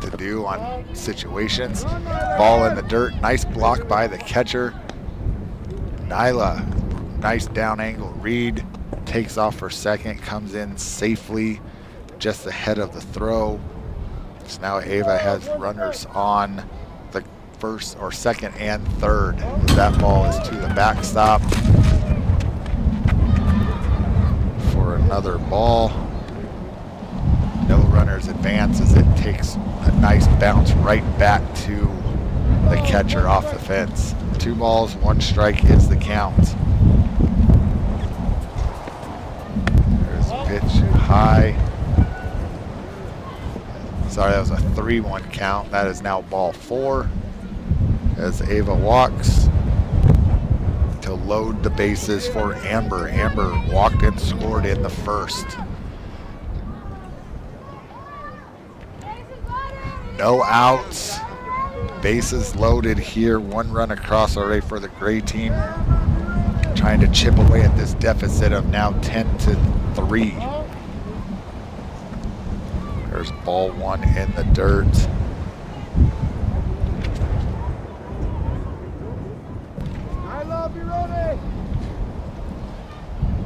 to do on situations. Ball in the dirt, nice block by the catcher. Nyla, nice down angle read, takes off for second, comes in safely just ahead of the throw. So now Ava has runners on the first or second and third. That ball is to the backstop for another ball. No runners advance as it takes a nice bounce right back to the catcher off the fence. 2 balls, 1 strike is the count. There's a pitch high. Sorry, that was a 3-1 count. That is now ball 4 as Ava walks to load the bases for Amber. Amber walked and scored in the first. No outs. Bases loaded here. 1 run across already for the gray team. Trying to chip away at this deficit of now 10-3. There's ball 1 in the dirt.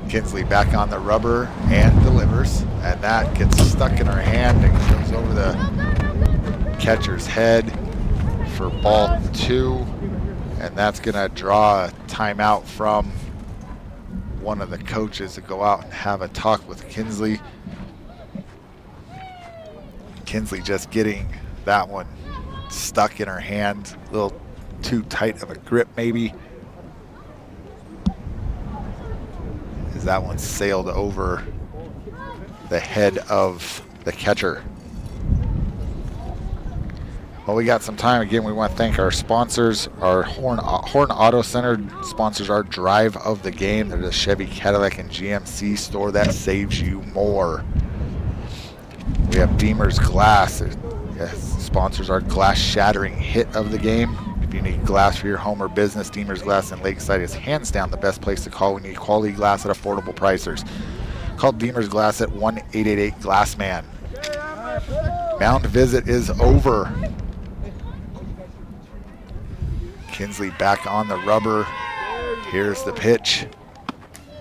Kinsley back on the rubber and delivers. And that gets stuck in her hand and goes over the catcher's head for ball 2, and that's gonna draw a timeout from one of the coaches to go out and have a talk with Kinsley. Kinsley just getting that one stuck in her hand, a little too tight of a grip maybe, as that one sailed over the head of the catcher. Well, we got some time. Again, we want to thank our sponsors. Our Horn Auto Center sponsors our drive of the game. They're the Chevy, Cadillac, and GMC store that saves you more. We have Deemer's Glass. Sponsors our glass shattering hit of the game. If you need glass for your home or business, Deemer's Glass in Lakeside is hands down the best place to call when you need quality glass at affordable prices. Call Deemer's Glass at 1-888-GLASSMAN. Mound visit is over. Kinsley back on the rubber. Here's the pitch.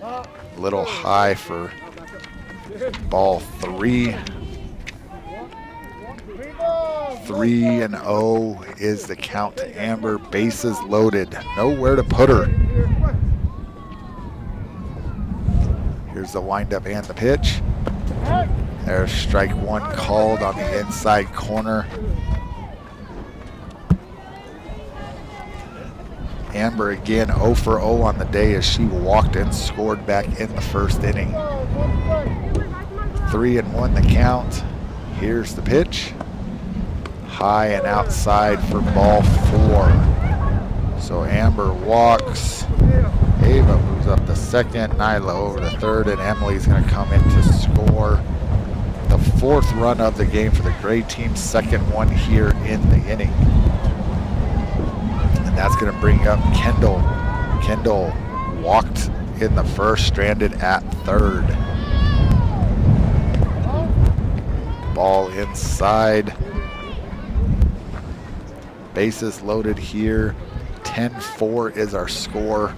A little high for ball 3. 3-0 is the count to Amber. Bases loaded. Nowhere to put her. Here's the windup and the pitch. There's strike 1 called on the inside corner. Amber again 0 for 0 on the day as she walked and scored back in the first inning. 3-1 the count. Here's the pitch. High and outside for ball 4. So Amber walks. Ava moves up to second. Nyla over to third, and Emily's going to come in to score the 4th run of the game for the gray team. 2nd one here in the inning. And that's going to bring up Kendall. Kendall walked in the first, stranded at third. Ball inside. Bases loaded here. 10-4 is our score.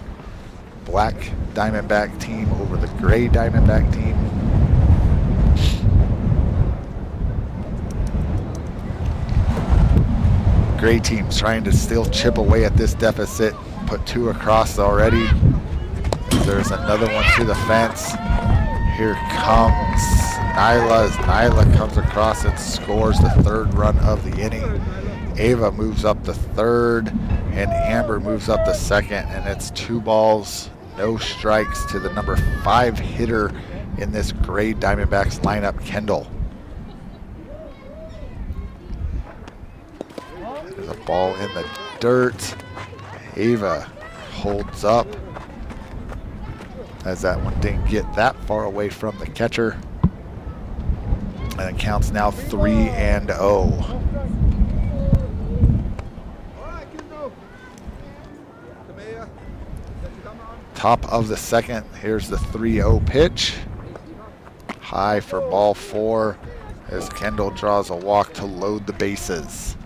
Black Diamondback team over the gray Diamondback team. Gray team's trying to still chip away at this deficit. Put 2 across already. There's another one to the fence. Here comes Nyla. As Nyla comes across and scores the third run of the inning. Ava moves up the third, and Amber moves up the second, and it's 2 balls, no strikes to the number 5 hitter in this Gray Diamondbacks lineup, Kendall. There's a ball in the dirt. Ava holds up as that one didn't get that far away from the catcher. And it counts now 3-0. Top of the second, here's the 3-0 pitch. High for ball 4 as Kendall draws a walk to load the bases.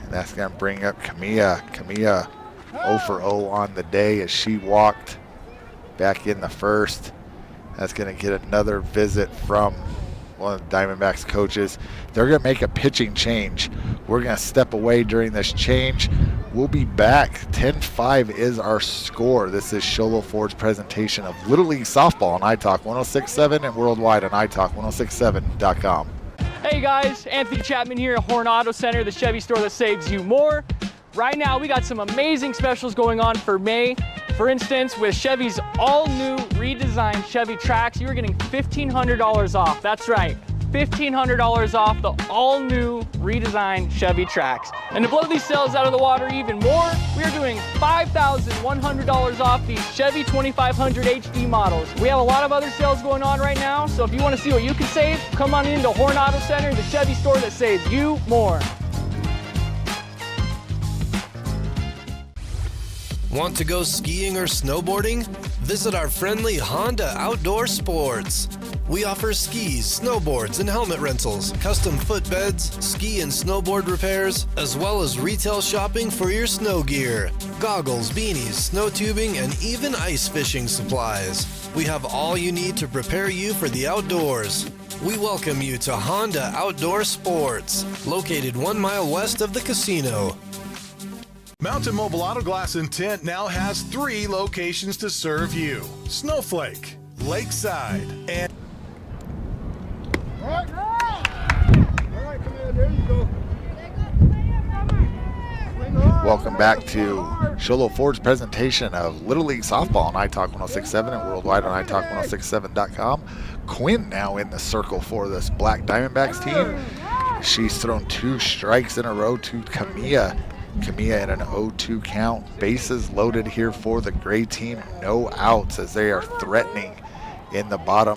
And that's going to bring up Camilla. Camilla 0 for 0 on the day as she walked back in the first. That's going to get another visit from one of the Diamondbacks coaches. They're going to make a pitching change. We're going to step away during this change. We'll be back. 10-5 is our score. This is Sholo Ford's presentation of Little League Softball on iTalk 106.7 and worldwide on iTalk1067.com. Hey guys, Anthony Chapman here at Horn Auto Center, the Chevy store that saves you more. Right now we got some amazing specials going on for May. For instance, with Chevy's all-new redesigned Chevy Trax, you're getting $1,500 off. That's right, $1,500 off the all-new redesigned Chevy Trax. And to blow these sales out of the water even more, we're doing $5,100 off these Chevy 2500 HD models. We have a lot of other sales going on right now, so if you want to see what you can save, come on into Horn Auto Center, the Chevy store that saves you more. Want to go skiing or snowboarding? Visit our friendly Honda Outdoor Sports. We offer skis, snowboards, and helmet rentals, custom footbeds, ski and snowboard repairs, as well as retail shopping for your snow gear, goggles, beanies, snow tubing, and even ice fishing supplies. We have all you need to prepare you for the outdoors. We welcome you to Honda Outdoor Sports, located 1 mile west of the casino. Mountain Mobile Auto Glass and Tint now has 3 locations to serve you: Snowflake, Lakeside, and All right, come here. There you go. Swing hard. Welcome back to Sholo Ford's presentation of Little League Softball on iTalk 106.7 and worldwide on iTalk1067.com. Quinn now in the circle for this Black Diamondbacks team. She's thrown 2 strikes in a row to Camilla. Camilla in an 0-2 count. Bases loaded here for the Gray team. No outs as they are threatening in the bottom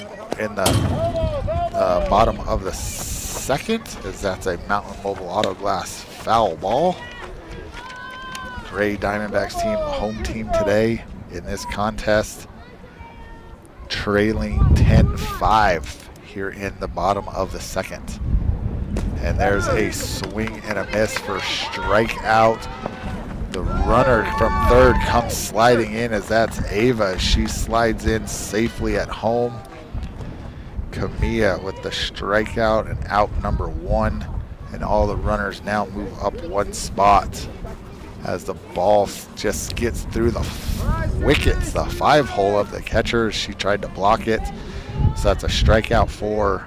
bottom of the second, as that's a Mountain Mobile Auto Glass foul ball. Gray Diamondbacks team, home team today in this contest, trailing 10-5 here in the bottom of the second. And there's a swing and a miss for strikeout. The runner from third comes sliding in as that's Ava. She slides in safely at home. Camilla with the strikeout and out number 1. And all the runners now move up 1 spot as the ball just gets through the wickets, the 5-hole of the catcher. She tried to block it. So that's a strikeout for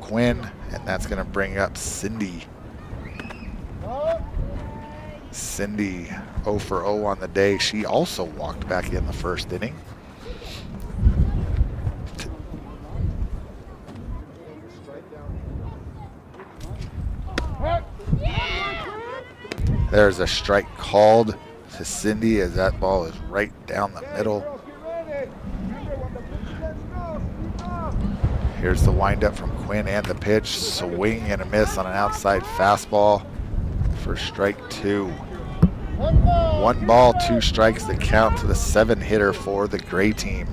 Quinn. And that's going to bring up Cindy. Cindy 0 for 0 on the day. She also walked back in the first inning. There's a strike called to Cindy as that ball is right down the middle. Here's the windup from Quinn and the pitch. Swing and a miss on an outside fastball for strike 2. 1 ball, 2 strikes that count to the 7-hitter for the Gray team.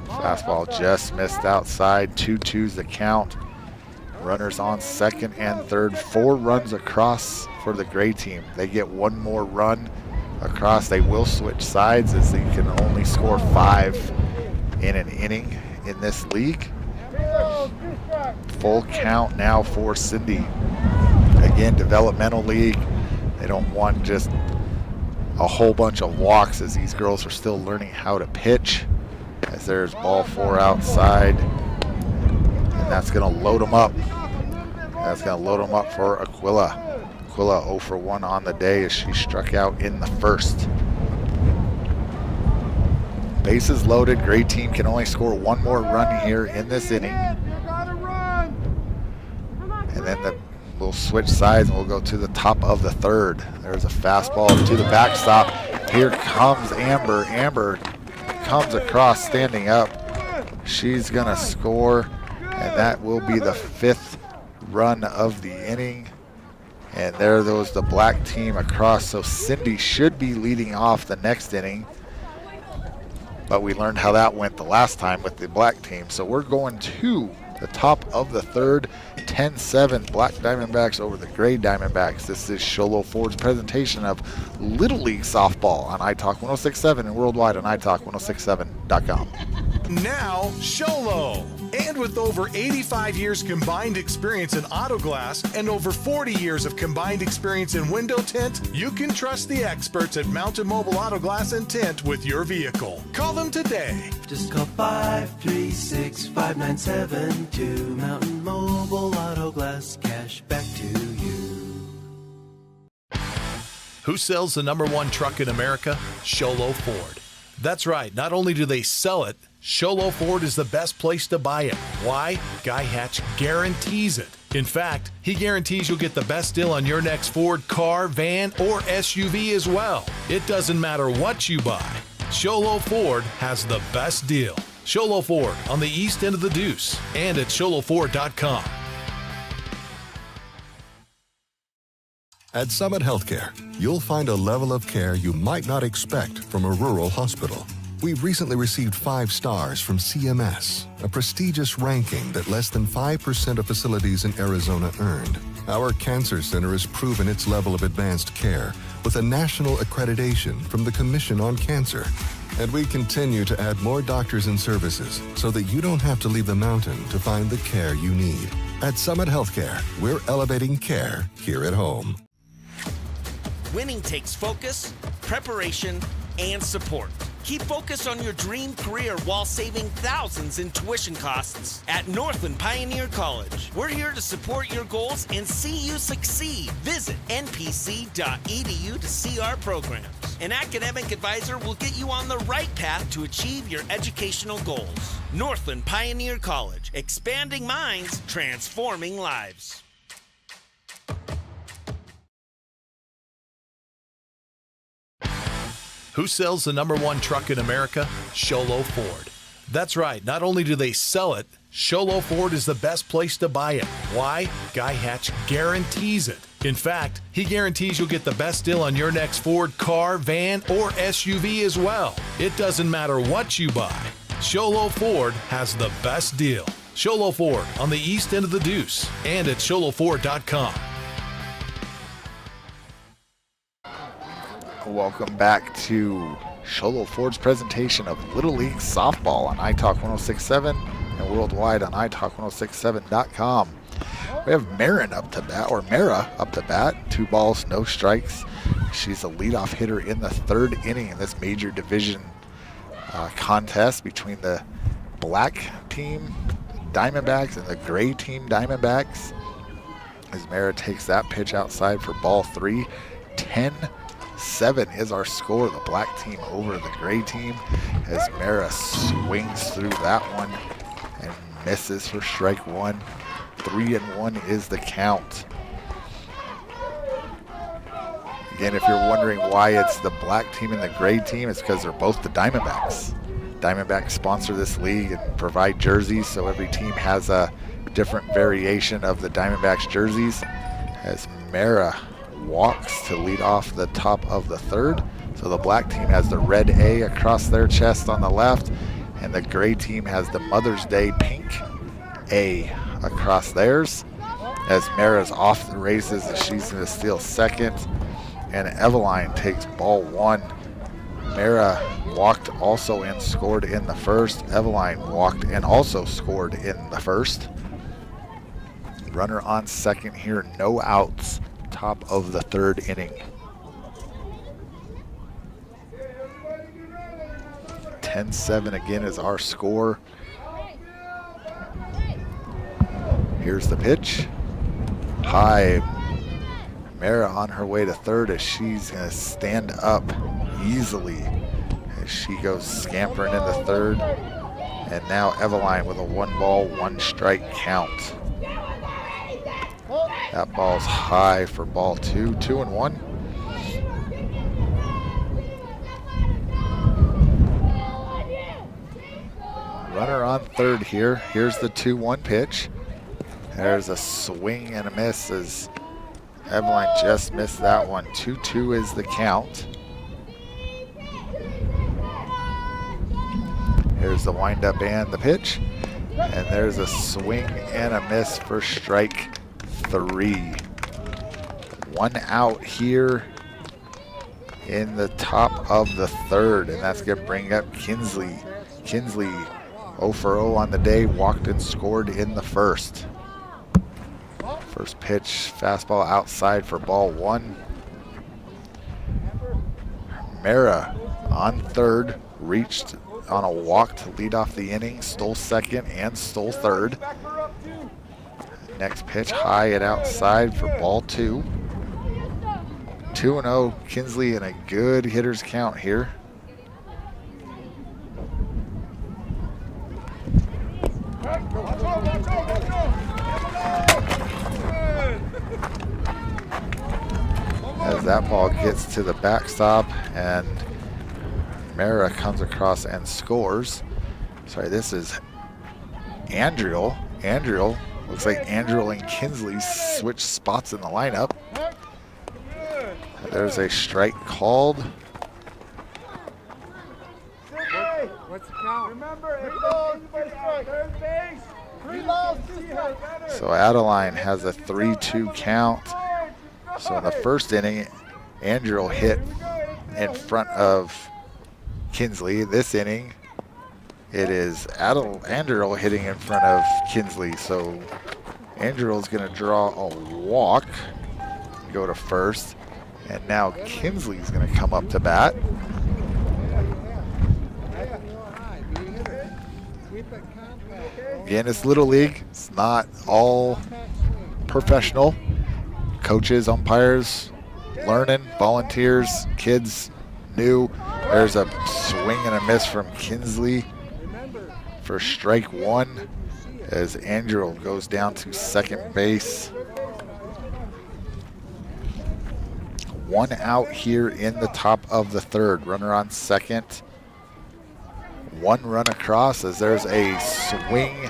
Fastball just missed outside. 2-2s the count. Runners on second and third. 4 runs across for the Gray team. They get 1 more run across. They will switch sides as they can only score 5 in an inning in this league. Full count now for Cindy. Again, developmental league. They don't want just a whole bunch of walks as these girls are still learning how to pitch. As there's ball 4 outside. And that's going to load them up. That's going to load them up for Aquila. Aquila 0 for 1 on the day as she struck out in the first. Bases loaded. Gray team can only score 1 more run here in this inning. And then we'll switch sides and we'll go to the top of the third. There's a fastball to the backstop. Here comes Amber. Amber comes across standing up. She's going to score, and that will be the 5th run of the inning. And there goes the black team across. So Cindy should be leading off the next inning. But we learned how that went the last time with the black team. So we're going to the top of the third, 10-7 Black Diamondbacks over the Gray Diamondbacks. This is Sholo Ford's presentation of Little League Softball on iTalk 106.7 and worldwide on iTalk1067.com. Now, Sholo. And with over 85 years combined experience in auto glass and over 40 years of combined experience in window tint, you can trust the experts at Mountain Mobile Auto Glass and Tint with your vehicle. Call them today. Just call 536-5972. Mountain Mobile Auto Glass, cash back to you. Who sells the #1 truck in America? Sholo Ford. That's right. Not only do they sell it, Sholo Ford is the best place to buy it. Why? Guy Hatch guarantees it. In fact, he guarantees you'll get the best deal on your next Ford car, van, or SUV as well. It doesn't matter what you buy. Sholo Ford has the best deal. Sholo Ford on the east end of the Deuce and at sholoford.com. At Summit Healthcare, you'll find a level of care you might not expect from a rural hospital. We've recently received 5 stars from CMS, a prestigious ranking that less than 5% of facilities in Arizona earned. Our cancer center has proven its level of advanced care with a national accreditation from the Commission on Cancer. And we continue to add more doctors and services so that you don't have to leave the mountain to find the care you need. At Summit Healthcare, we're elevating care here at home. Winning takes focus, preparation, and support. Keep focus on your dream career while saving thousands in tuition costs at Northland Pioneer College. We're here to support your goals and see you succeed. Visit npc.edu to see our programs. An academic advisor will get you on the right path to achieve your educational goals. Northland Pioneer College, expanding minds, transforming lives. Who sells the #1 truck in America? Sholo Ford. That's right. Not only do they sell it, Sholo Ford is the best place to buy it. Why? Guy Hatch guarantees it. In fact, he guarantees you'll get the best deal on your next Ford car, van, or SUV as well. It doesn't matter what you buy. Sholo Ford has the best deal. Sholo Ford on the east end of the Deuce and at sholoford.com. Welcome back to Sholo Ford's presentation of Little League Softball on iTalk 106.7 and worldwide on iTalk1067.com. We have Mara up to bat, 2 balls, no strikes. She's a leadoff hitter in the 3rd inning in this major division contest between the black team Diamondbacks and the gray team Diamondbacks. As Mara takes that pitch outside for ball 3, 10-7 is our score. The black team over the gray team as Mara swings through that one and misses for strike 1. 3-1 is the count. Again, if you're wondering why it's the black team and the gray team, it's because they're both the Diamondbacks. Diamondbacks sponsor this league and provide jerseys, so every team has a different variation of the Diamondbacks jerseys. As Mara walks to lead off the top of the 3rd. So the black team has the red A across their chest on the left, and the gray team has the Mother's Day pink A across theirs. As Mara's off the races, she's going to steal 2nd, and Eveline takes ball 1. Mara walked also and scored in the 1st. Eveline walked and also scored in the 1st. Runner on 2nd here, no outs. Top of the 3rd inning. 10-7 again is our score. Here's the pitch. High. Mara on her way to third as she's going to stand up easily as she goes scampering into third. And now Eveline with a 1-ball, 1-strike count. That ball's high for ball 2, 2-1. Runner on third here. Here's the 2-1 pitch. There's a swing and a miss as Eveline just missed that one. 2-2 is the count. Here's the windup and the pitch. And there's a swing and a miss for strike 3. 1 out here in the top of the third, and that's going to bring up Kinsley. Kinsley 0 for 0 on the day, walked and scored in the first. First pitch, fastball outside for ball 1. Mara on third, reached on a walk to lead off the inning, stole second and stole third. Next pitch, high and outside for ball 2. 2-0, Kinsley in a good hitter's count here. As that ball gets to the backstop and Mara comes across and scores. Sorry, this is Andriel. Andriel, looks like Andriel and Kinsley switch spots in the lineup. There's a strike called. What's the count? Remember, third base. 3 balls, 2 strikes. So Adeline has a 3-2 count. So in the first inning, Andriel hit in front of Kinsley. This inning, it is Andriel hitting in front of Kinsley. So Andriel's going to draw a walk, go to first, and now Kinsley's going to come up to bat. Again, it's Little League. It's not all professional. Coaches, umpires, learning, volunteers, kids, new. There's a swing and a miss from Kinsley for strike 1 as Andrew goes down to second base. 1 out here in the top of the third. Runner on second. 1 run across as there's a swing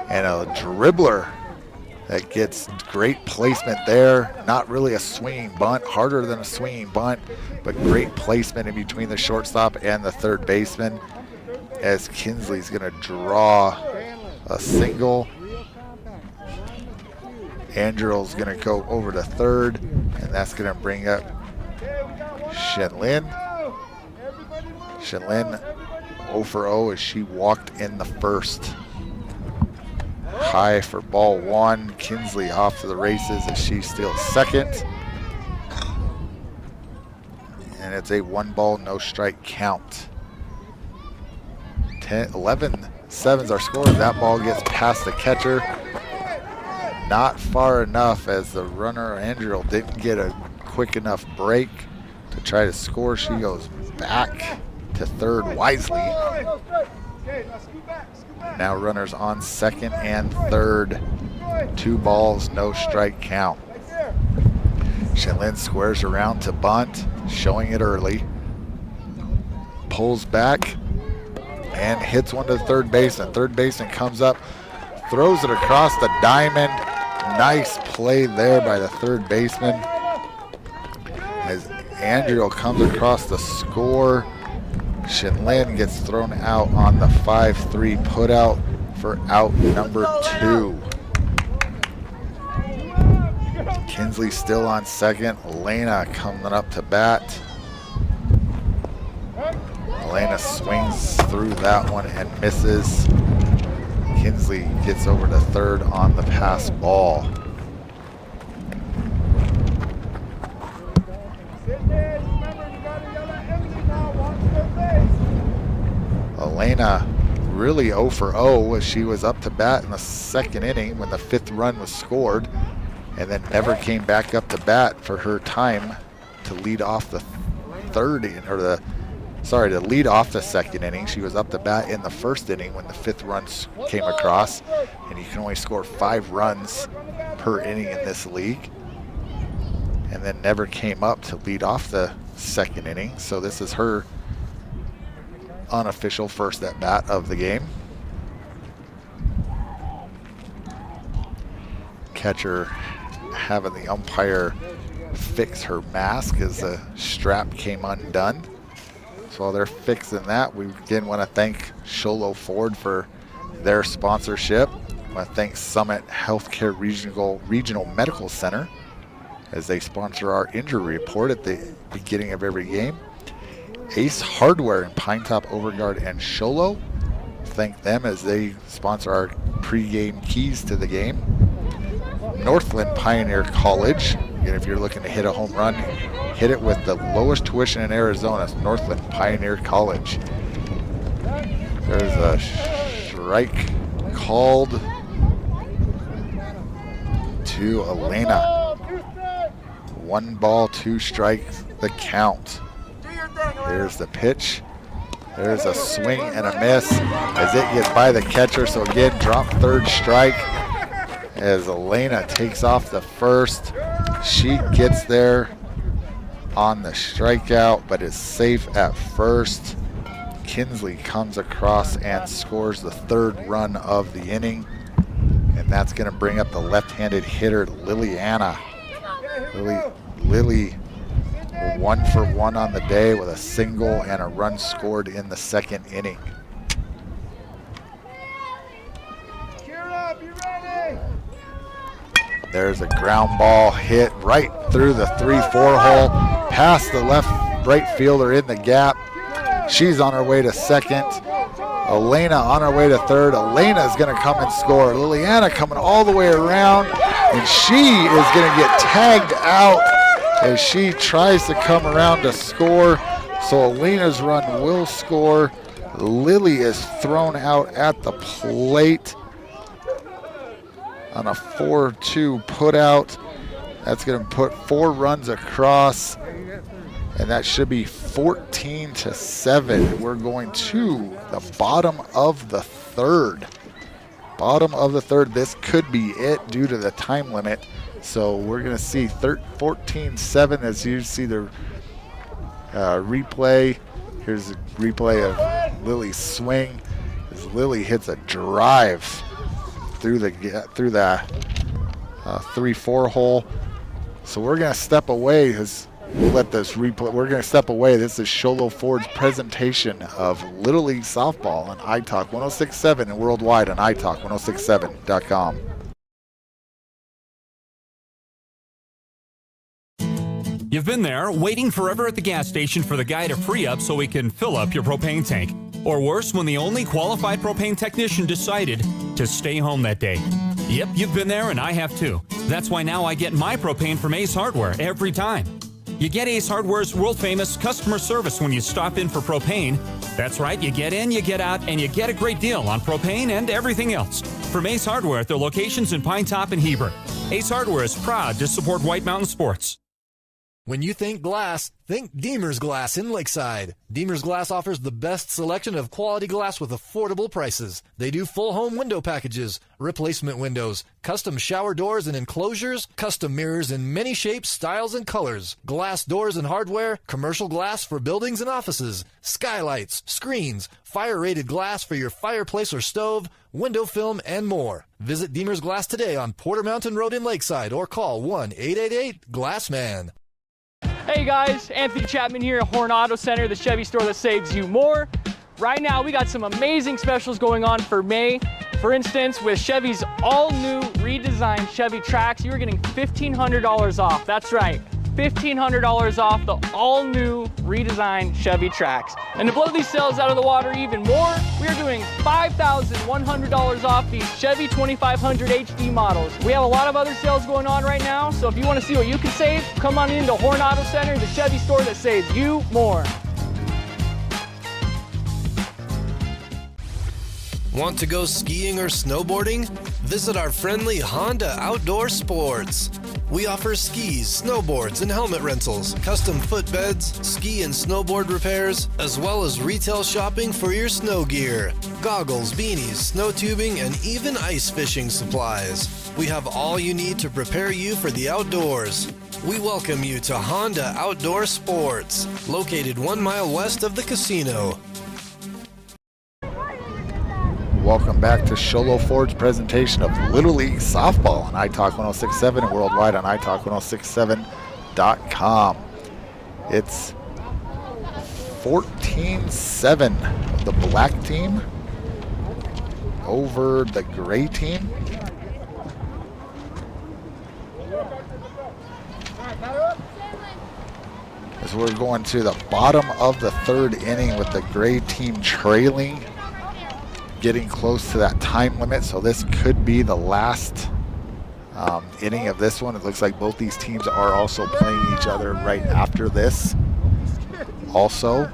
and a dribbler that gets great placement there. Not really a swinging bunt, harder than a swinging bunt, but great placement in between the shortstop and the third baseman as Kinsley's going to draw a single. Andrew's going to go over to third, and that's going to bring up Shenlin. Shenlin 0 for 0 as she walked in the first. High for ball 1. Kinsley off to the races as she steals second. And it's a 1-ball, no strike count. 11-7's our score. That ball gets past the catcher. Not far enough as the runner, Andrew, didn't get a quick enough break to try to score. She goes back to third wisely. Now runners on second and third. 2 balls, no strike count. Shenlin squares around to bunt, showing it early. Pulls back and hits one to the third baseman. Third baseman comes up, throws it across the diamond. Nice play there by the third baseman. As Andrew comes across the score, Shenlin gets thrown out on the 5-3 putout for out number 2. Kinsley still on second. Elena coming up to bat. Elena swings through that one and misses. Kinsley gets over to third on the pass ball. Elena really 0 for 0 as she was up to bat in the second inning when the 5th run was scored, and then never came back up to bat for her time to lead off the to lead off the second inning. She was up to bat in the first inning when the 5th run came across, and you can only score 5 runs per inning in this league, and then never came up to lead off the second inning. So this is her unofficial first at bat of the game. Catcher having the umpire fix her mask as the strap came undone. So while they're fixing that, we again want to thank Sholo Ford for their sponsorship. I want to thank Summit Healthcare Regional Medical Center as they sponsor our injury report at the beginning of every game. Ace Hardware in Pinetop, Overguard, and Sholo. Thank them as they sponsor our pregame keys to the game. Northland Pioneer College. Again, if you're looking to hit a home run, hit it with the lowest tuition in Arizona. It's Northland Pioneer College. There's a strike called to Elena. 1 ball, 2 strikes, the count. Here's the pitch. There's a swing and a miss as it gets by the catcher. So again, drop 3rd strike as Elena takes off the first. She gets there on the strikeout, but is safe at first. Kinsley comes across and scores the 3rd run of the inning. And that's going to bring up the left-handed hitter, Liliana. Lily 1 for 1 on the day with a single and a run scored in the second inning. There's a ground ball hit right through the 3-4 hole, past the right fielder in the gap. She's on her way to second. Elena on her way to third. Elena is going to come and score. Liliana coming all the way around, and she is going to get tagged out as she tries to come around to score. So Elena's run will score. Lily is thrown out at the plate on a 4-2 put out. That's going to put 4 runs across, and that should be 14-7. We're going to the bottom of the 3rd. Bottom of the 3rd. This could be it due to the time limit. So we're going to see 14-7 as you see the replay. Here's a replay of Lily's swing as Lily hits a drive through the 3-4 hole. So we're going to step away as we'll let this replay. We're going to step away. This is Sholo Ford's presentation of Little League Softball on iTalk 106.7 and worldwide on iTalk1067.com. You've been there, waiting forever at the gas station for the guy to free up so he can fill up your propane tank. Or worse, when the only qualified propane technician decided to stay home that day. Yep, you've been there and I have too. That's why now I get my propane from Ace Hardware every time. You get Ace Hardware's world-famous customer service when you stop in for propane. That's right, you get in, you get out, and you get a great deal on propane and everything else. From Ace Hardware at their locations in Pinetop and Heber. Ace Hardware is proud to support White Mountain Sports. When you think glass, think Deemer's Glass in Lakeside. Deemer's Glass offers the best selection of quality glass with affordable prices. They do full home window packages, replacement windows, custom shower doors and enclosures, custom mirrors in many shapes, styles, and colors, glass doors and hardware, commercial glass for buildings and offices, skylights, screens, fire-rated glass for your fireplace or stove, window film, and more. Visit Deemer's Glass today on Porter Mountain Road in Lakeside or call 1-888-GLASSMAN. Hey guys, Anthony Chapman here at Horn Auto Center, the Chevy store that saves you more. Right now we got some amazing specials going on for May. For instance, with Chevy's all-new redesigned Chevy Trax, you're getting $1,500 off. That's right, $1,500 off the all-new redesigned Chevy Trax. And to blow these sales out of the water even more, we are doing $5,100 off these Chevy 2500 HD models. We have a lot of other sales going on right now, so if you want to see what you can save, come on into Horn Auto Center, the Chevy store that saves you more. Want to go skiing or snowboarding? Visit our friendly Honda Outdoor Sports. We offer skis, snowboards, and helmet rentals, custom footbeds, ski and snowboard repairs, as well as retail shopping for your snow gear, goggles, beanies, snow tubing, and even ice fishing supplies. We have all you need to prepare you for the outdoors. We welcome you to Honda Outdoor Sports, located 1 mile west of the casino. Welcome back to Show Low Ford's presentation of Little League Softball on iTalk 106.7 and worldwide on iTalk106.7.com. It's 14-7 of the black team over the gray team. As we're going to the bottom of the third inning with the gray team trailing, getting close to that time limit, so this could be the last inning of this one. It looks like both these teams are also playing each other right after this. Also,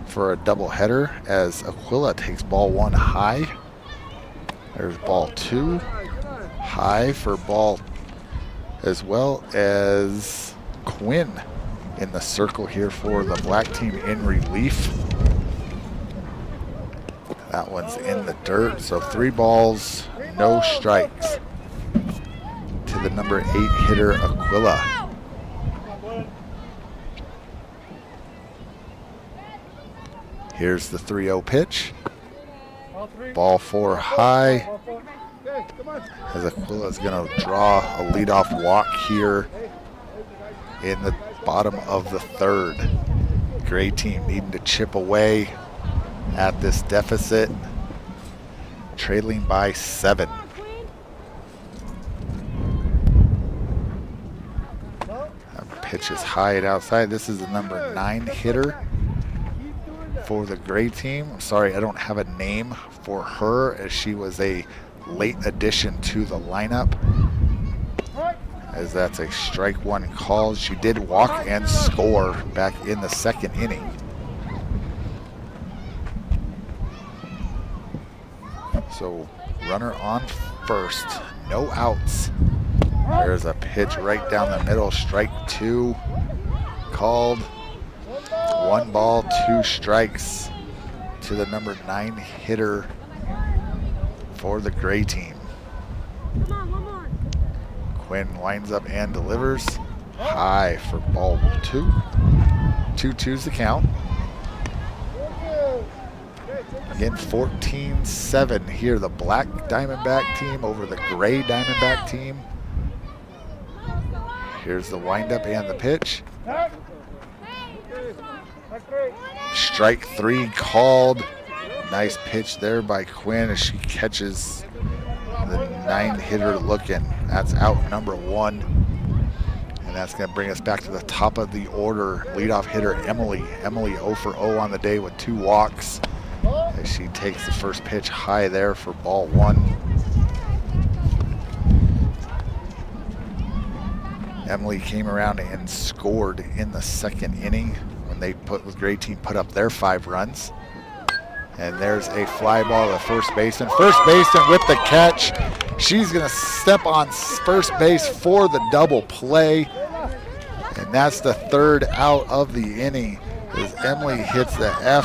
for a doubleheader, as Aquila takes ball 1 high. There's ball 2 high for ball, as well as Quinn in the circle here for the black team in relief. That one's in the dirt, so 3 balls, no strikes to the number 8 hitter, Aquila. Here's the 3-0 pitch. Ball 4 high. As Aquila's going to draw a leadoff walk here in the bottom of the third. Gray team needing to chip away at this deficit, trailing by 7. That pitch is high and outside. This is the number 9 hitter for the gray team. I'm sorry, I don't have a name for her, as she was a late addition to the lineup, as that's a strike 1 call. She did walk and score back in the second inning. So runner on first, no outs. There's a pitch right down the middle, strike 2 called. 1 ball, 2 strikes to the number 9 hitter for the gray team. Quinn winds up and delivers high for ball 2. 2-2's the count. Again, 14-7 here, the black Diamondback team over the gray Diamondback team. Here's the windup and the pitch. Strike 3 called. Nice pitch there by Quinn as she catches the 9 hitter looking. That's out number 1. And that's going to bring us back to the top of the order. Leadoff hitter Emily. Emily 0 for 0 on the day with 2 walks. As she takes the first pitch high there for ball 1. Emily came around and scored in the second inning when the gray team put up their 5 runs. And there's a fly ball to the first baseman. First baseman with the catch. She's going to step on first base for the double play. And that's the 3rd out of the inning as Emily hits the F.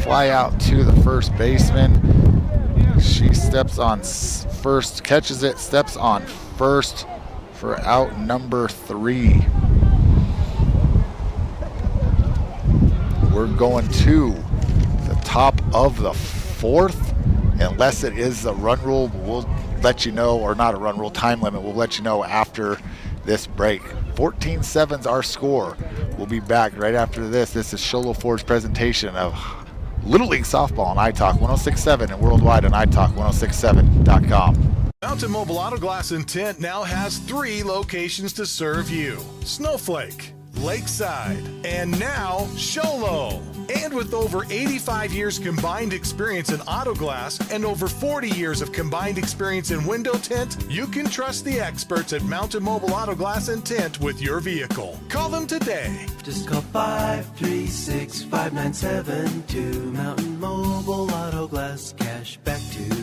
Fly out to the first baseman. She steps on first, catches it, steps on first for out number 3. We're going to the top of the 4th. Unless it is a run rule, we'll let you know, or not a run rule, time limit, we'll let you know after this break. 14-7's our score. We'll be back right after this. This is Show Low Ford's presentation of Little League Softball on iTalk 106.7 and worldwide on iTalk106.7.com. Mountain Mobile Auto Glass and Tint now has 3 locations to serve you: Snowflake, Lakeside, and now Show Low. And with over 85 years combined experience in auto glass and over 40 years of combined experience in window tint, you can trust the experts at Mountain Mobile Auto Glass and Tint with your vehicle. Call them today. Just call 536-5972. Mountain Mobile Auto Glass, cash back to you.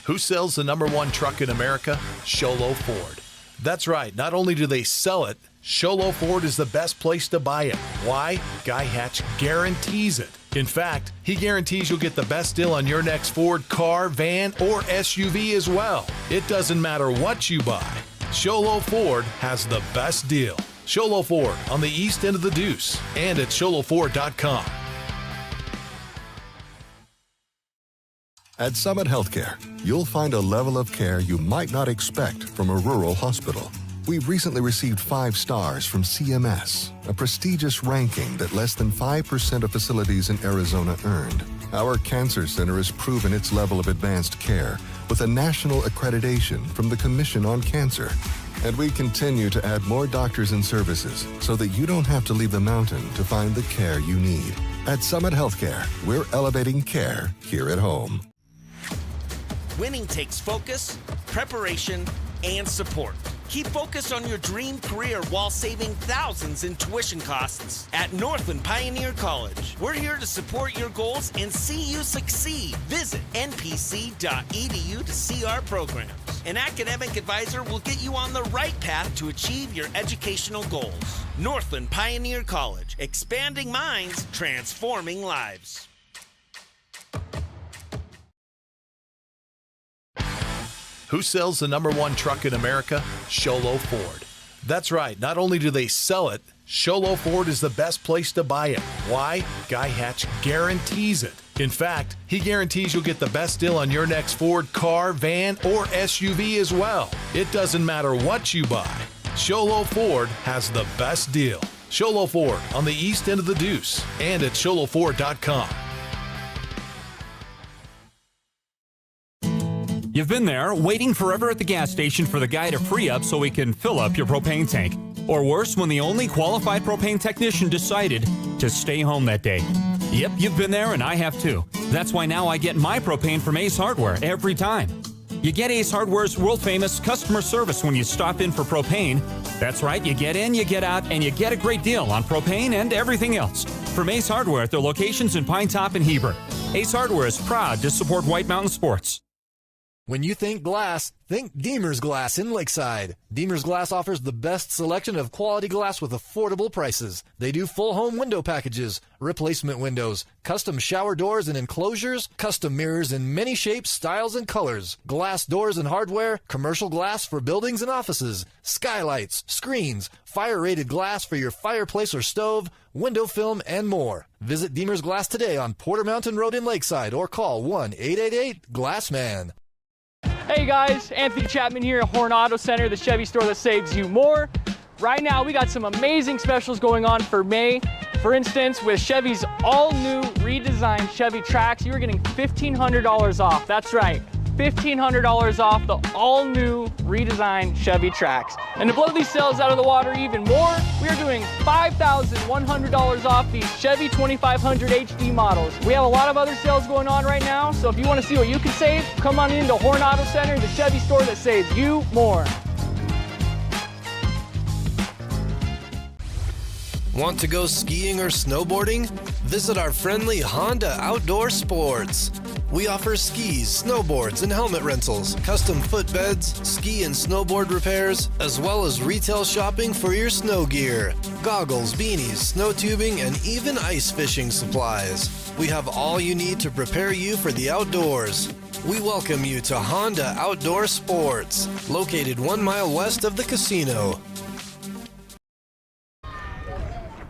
Who sells the #1 truck in America? Sholo Ford. That's right, not only do they sell it, Sholo Ford is the best place to buy it. Why? Guy Hatch guarantees it. In fact, he guarantees you'll get the best deal on your next Ford car, van, or SUV as well. It doesn't matter what you buy. Sholo Ford has the best deal. Sholo Ford on the east end of the Deuce and at sholoford.com. At Summit Healthcare, you'll find a level of care you might not expect from a rural hospital. We've recently received 5 stars from CMS, a prestigious ranking that less than 5% of facilities in Arizona earned. Our cancer center has proven its level of advanced care with a national accreditation from the Commission on Cancer. And we continue to add more doctors and services so that you don't have to leave the mountain to find the care you need. At Summit Healthcare, we're elevating care here at home. Winning takes focus, preparation, and support. Keep focused on your dream career while saving thousands in tuition costs at Northland Pioneer College. We're here to support your goals and see you succeed. Visit npc.edu to see our programs. An academic advisor will get you on the right path to achieve your educational goals. Northland Pioneer College, expanding minds, transforming lives. Who sells the #1 truck in America? Sholo Ford. That's right, not only do they sell it, Sholo Ford is the best place to buy it. Why? Guy Hatch guarantees it. In fact, he guarantees you'll get the best deal on your next Ford car, van, or SUV as well. It doesn't matter what you buy. Sholo Ford has the best deal. Sholo Ford on the east end of the Deuce and at sholoford.com. You've been there, waiting forever at the gas station for the guy to free up so he can fill up your propane tank. Or worse, when the only qualified propane technician decided to stay home that day. Yep, you've been there and I have too. That's why now I get my propane from Ace Hardware every time. You get Ace Hardware's world-famous customer service when you stop in for propane. That's right, you get in, you get out, and you get a great deal on propane and everything else. From Ace Hardware at their locations in Pine Top and Heber. Ace Hardware is proud to support White Mountain Sports. When you think glass, think Deemer's Glass in Lakeside. Deemer's Glass offers the best selection of quality glass with affordable prices. They do full home window packages, replacement windows, custom shower doors and enclosures, custom mirrors in many shapes, styles, and colors, glass doors and hardware, commercial glass for buildings and offices, skylights, screens, fire-rated glass for your fireplace or stove, window film, and more. Visit Deemer's Glass today on Porter Mountain Road in Lakeside or call 1-888-GLASSMAN. Hey guys, Anthony Chapman here at Horn Auto Center, the Chevy store that saves you more. Right now we got some amazing specials going on for May. For instance, with Chevy's all-new redesigned Chevy Trax, you are getting $1,500 off. That's right, $1,500 off the all-new redesigned Chevy Trax. And to blow these sales out of the water even more, we are doing $5,100 off these Chevy 2500 HD models. We have a lot of other sales going on right now, so if you want to see what you can save, come on into Horn Auto Center, the Chevy store that saves you more. Want to go skiing or snowboarding? Visit our friendly Honda Outdoor Sports. We offer skis, snowboards, and helmet rentals, custom footbeds, ski and snowboard repairs, as well as retail shopping for your snow gear, goggles, beanies, snow tubing, and even ice fishing supplies. We have all you need to prepare you for the outdoors. We welcome you to Honda Outdoor Sports, located 1 mile west of the casino.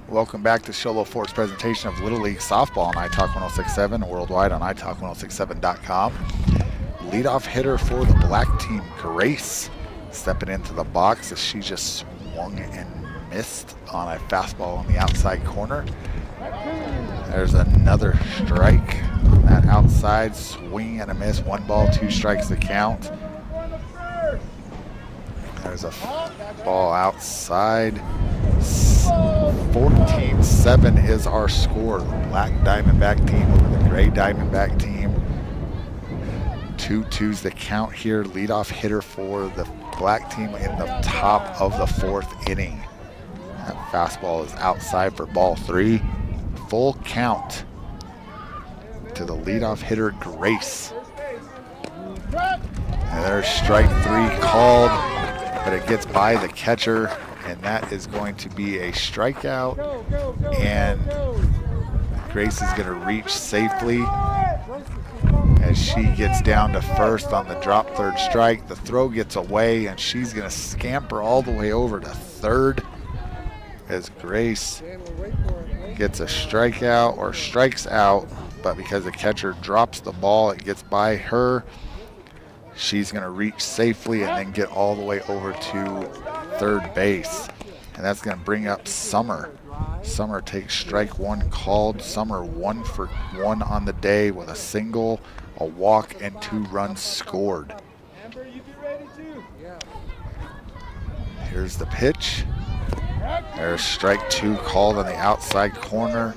Welcome back to Sholo Ford's presentation of Little League Softball on iTalk 1067 and worldwide on iTalk1067.com. Leadoff hitter for the black team, Grace, stepping into the box as she just swung and missed on a fastball on the outside corner. There's another strike on that outside, swing and a miss, 1 ball, 2 strikes to count. There's a ball outside. 14-7 is our score. The black Diamondback team over the gray Diamondback team. 2-2's the count here. Leadoff hitter for the black team in the top of the 4th inning. That fastball is outside for ball 3. Full count to the leadoff hitter, Grace. And there's strike 3 called, but it gets by the catcher, and that is going to be a strikeout. And Grace is going to reach safely as she gets down to first on the drop third strike. The throw gets away, and she's going to scamper all the way over to third as Grace gets a strikeout or strikes out, but because the catcher drops the ball, it gets by her. She's going to reach safely and then get all the way over to third base. And that's going to bring up Summer. Summer takes strike 1 called. Summer 1 for 1 on the day with a single, a walk, and 2 runs scored. Here's the pitch. There's strike 2 called on the outside corner.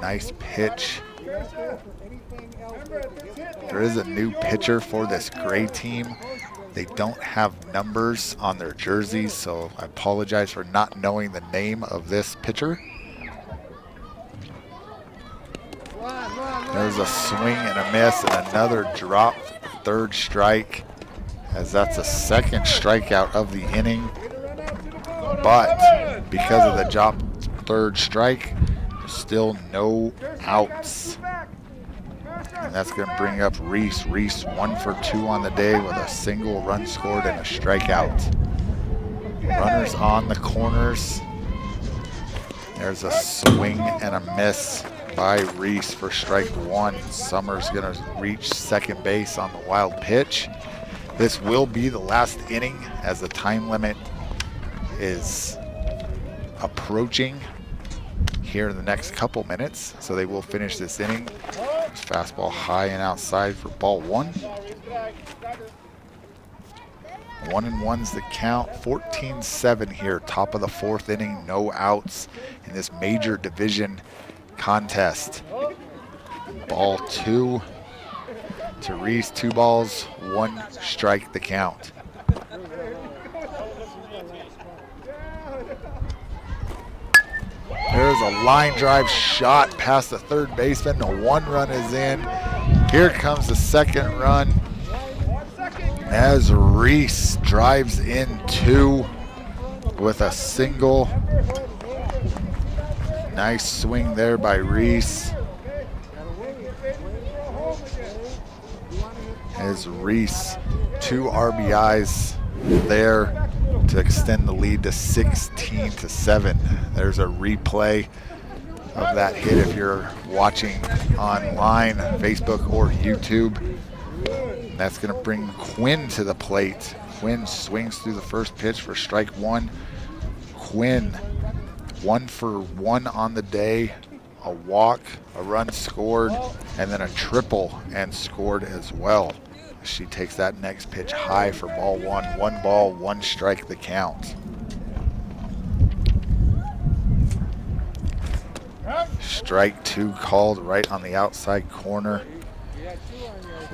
Nice pitch. There is a new pitcher for this gray team. They don't have numbers on their jerseys, so I apologize for not knowing the name of this pitcher. There's a swing and a miss and another drop, third strike, as that's a second strikeout of the inning. But because of the drop, third strike, still no outs. And that's going to bring up Reese. Reese 1 for 2 on the day with a single, run scored, and a strikeout. Runners on the corners. There's a swing and a miss by Reese for strike 1. Summer's going to reach second base on the wild pitch. This will be the last inning as the time limit is approaching here in the next couple minutes, so they will finish this inning. Fastball high and outside for ball 1. 1-1's the count. 14-7 here, top of the 4th inning, no outs in this major division contest. Ball 2 to Reese, 2 balls, 1 strike the count. There's a line drive shot past the third baseman. The 1 run is in. Here comes the 2nd run as Reese drives in 2 with a single. Nice swing there by Reese. As Reese, 2 RBIs there to extend the lead to 16-7. There's a replay of that hit if you're watching online, Facebook or YouTube. And that's going to bring Quinn to the plate. Quinn swings through the first pitch for strike 1. Quinn 1 for 1 on the day, a walk, a run scored, and then a triple and scored as well. She takes that next pitch high for ball 1. 1 ball, 1 strike the count. Strike 2 called right on the outside corner.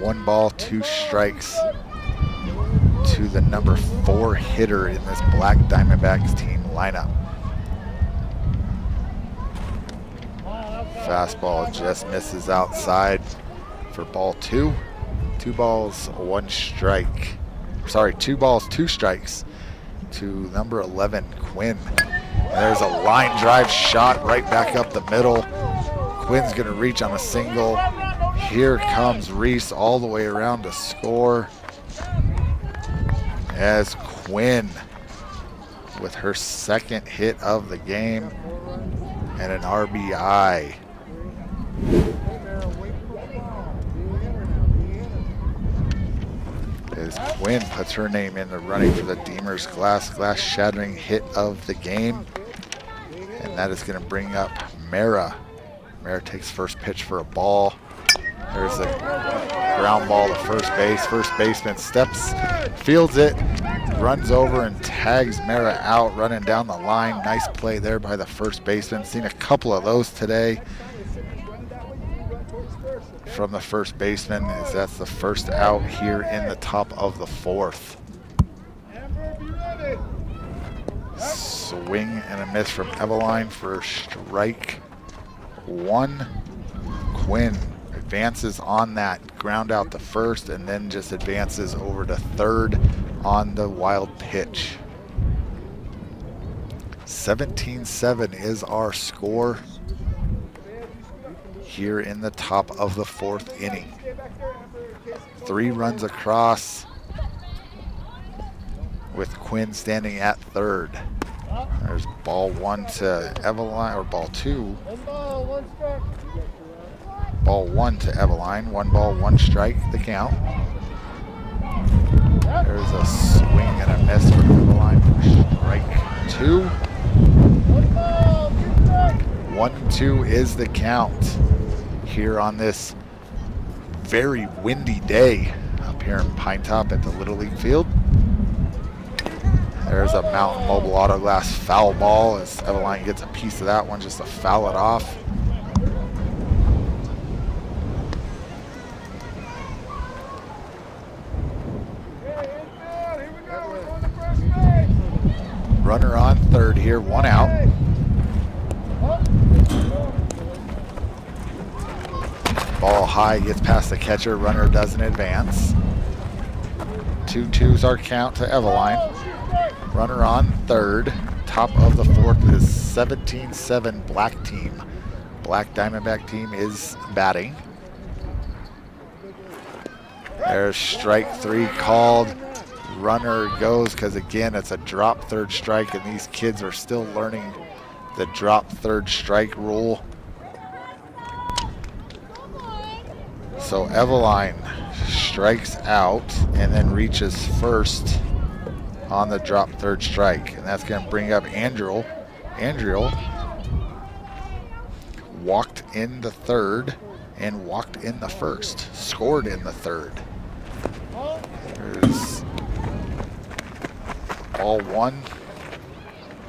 1 ball, 2 strikes to the number 4 hitter in this black Diamondbacks team lineup. Fastball just misses outside for ball 2. 2 balls, 1 strike. Sorry, 2 balls, 2 strikes to number 11, Quinn. And there's a line drive shot right back up the middle. Quinn's gonna reach on a single. Here comes Reese all the way around to score as Quinn with her 2nd hit of the game and an RBI. As Quinn puts her name in the running for the Deemers glass-shattering hit of the game. And that is going to bring up Mara. Mara takes first pitch for a ball. There's a ground ball to first base. First baseman steps, fields it, runs over and tags Mara out, running down the line. Nice play there by the first baseman. Seen a couple of those today from the first baseman, as that's the first out here in the top of the fourth. Swing and a miss from Eveline for strike one. Quinn advances on that ground out to first and then just advances over to third on the wild pitch. 17-7 is our score here in the top of the fourth inning. 3 runs across with Quinn standing at third. There's ball 1 to Eveline, or ball 2. Ball 1 to Eveline. 1 ball, 1 strike, the count. There's a swing and a miss from Eveline for strike 2. 1-2 is the count here on this very windy day up here in Pine Top at the Little League field. There's a Mountain Mobile Auto Glass foul ball as Eveline gets a piece of that one just to foul it off. Runner on third here, 1 out. Ball high, gets past the catcher, runner doesn't advance. 2-2's our count to Eveline. Runner on third. Top of the fourth is 17-7 black team. Black Diamondback team is batting. There's strike 3 called. Runner goes because, again, it's a drop third strike, and these kids are still learning the drop third strike rule. So Eveline strikes out and then reaches first on the drop third strike, and that's going to bring up Andriel. Andriel walked in the third and walked in the first, scored in the third. There's ball 1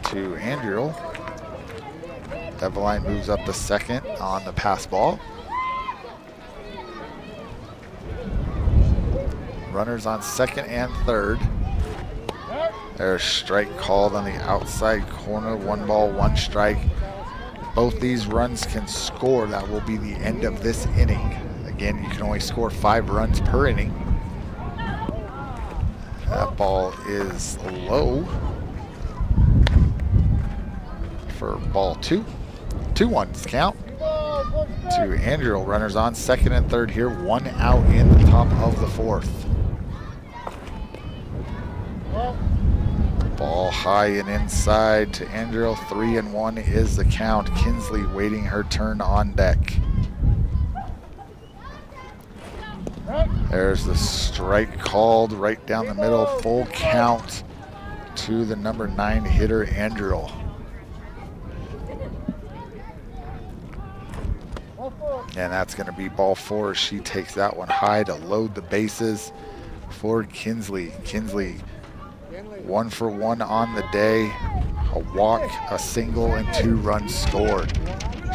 to Andriel. Eveline moves up to second on the pass ball. Runners on second and third. There's strike called on the outside corner. 1 ball, 1 strike. Both these runs can score. That will be the end of this inning. Again, you can only score 5 runs per inning. That ball is low for ball 2. 2-1's count to Andrew. Runners on second and third here. 1 out in the top of the fourth. Ball high and inside to Andrew. 3-1 is the count. Kinsley waiting her turn on deck. There's the strike called right down the middle. Full count to the number 9 hitter, Andrew. And that's going to be ball 4. She takes that one high to load the bases for Kinsley. Kinsley 1 for 1 on the day. A walk, a single, and 2 runs scored.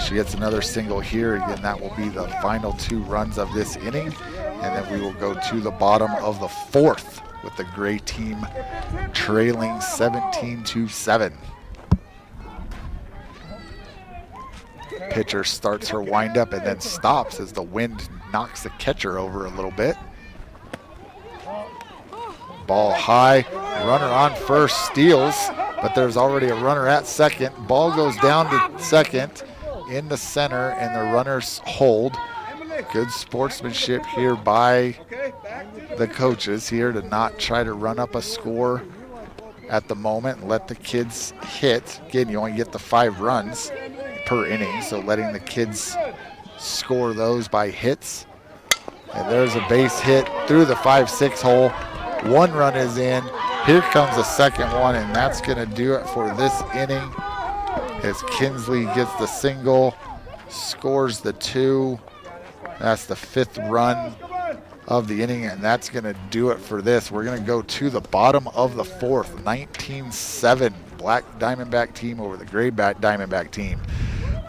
She gets another single here. Again, that will be the final 2 runs of this inning. And then we will go to the bottom of the fourth with the gray team trailing 17-7. Pitcher starts her windup and then stops as the wind knocks the catcher over a little bit. Ball high, runner on first, steals, but there's already a runner at second. Ball goes down to second in the center, and the runners hold. Good sportsmanship here by the coaches here to not try to run up a score at the moment and let the kids hit. Again, you only get the 5 runs per inning, so letting the kids score those by hits. And there's a base hit through the 5-6 hole. 1 run is in. Here comes the second one, and that's going to do it for this inning as Kinsley gets the single, scores the 2. That's the 5th run of the inning, and that's going to do it for this. We're going to go to the bottom of the fourth. 19-7 Black Diamondback team over the Gray Diamondback team.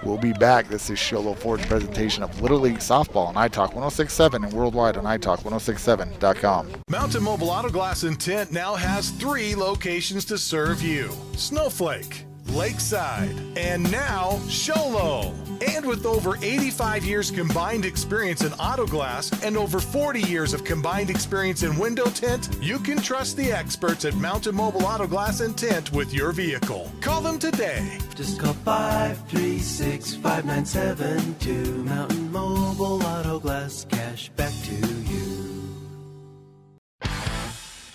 We'll be back. This is Show Low Ford's presentation of Little League Softball on iTalk 106.7 and worldwide on iTalk1067.com. Mountain Mobile Auto Glass and Tint now has 3 locations to serve you: Snowflake, Lakeside, and now Show Low. And with over 85 years combined experience in auto glass and over 40 years of combined experience in window tint, you can trust the experts at Mountain Mobile Auto Glass and Tint with your vehicle. Call them today. Just call 536-5972. Mountain Mobile Auto Glass, cash back to you.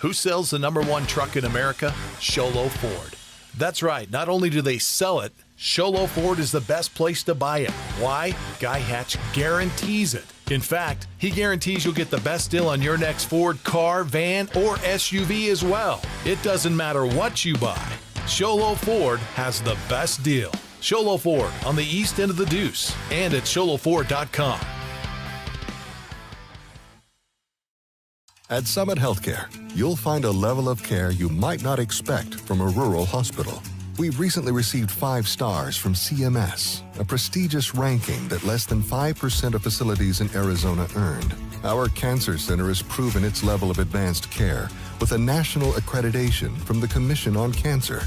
Who sells the #1 truck in America? Show Low Ford. That's right. Not only do they sell it, Show Low Ford is the best place to buy it. Why? Guy Hatch guarantees it. In fact, he guarantees you'll get the best deal on your next Ford car, van, or SUV as well. It doesn't matter what you buy. Show Low Ford has the best deal. Show Low Ford on the east end of the Deuce and at showlowford.com. At Summit Healthcare, you'll find a level of care you might not expect from a rural hospital. We've recently received 5 stars from CMS, a prestigious ranking that less than 5% of facilities in Arizona earned. Our cancer center has proven its level of advanced care with a national accreditation from the Commission on Cancer.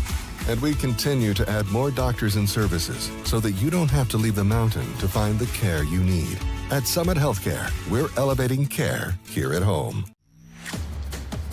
And we continue to add more doctors and services so that you don't have to leave the mountain to find the care you need. At Summit Healthcare, we're elevating care here at home.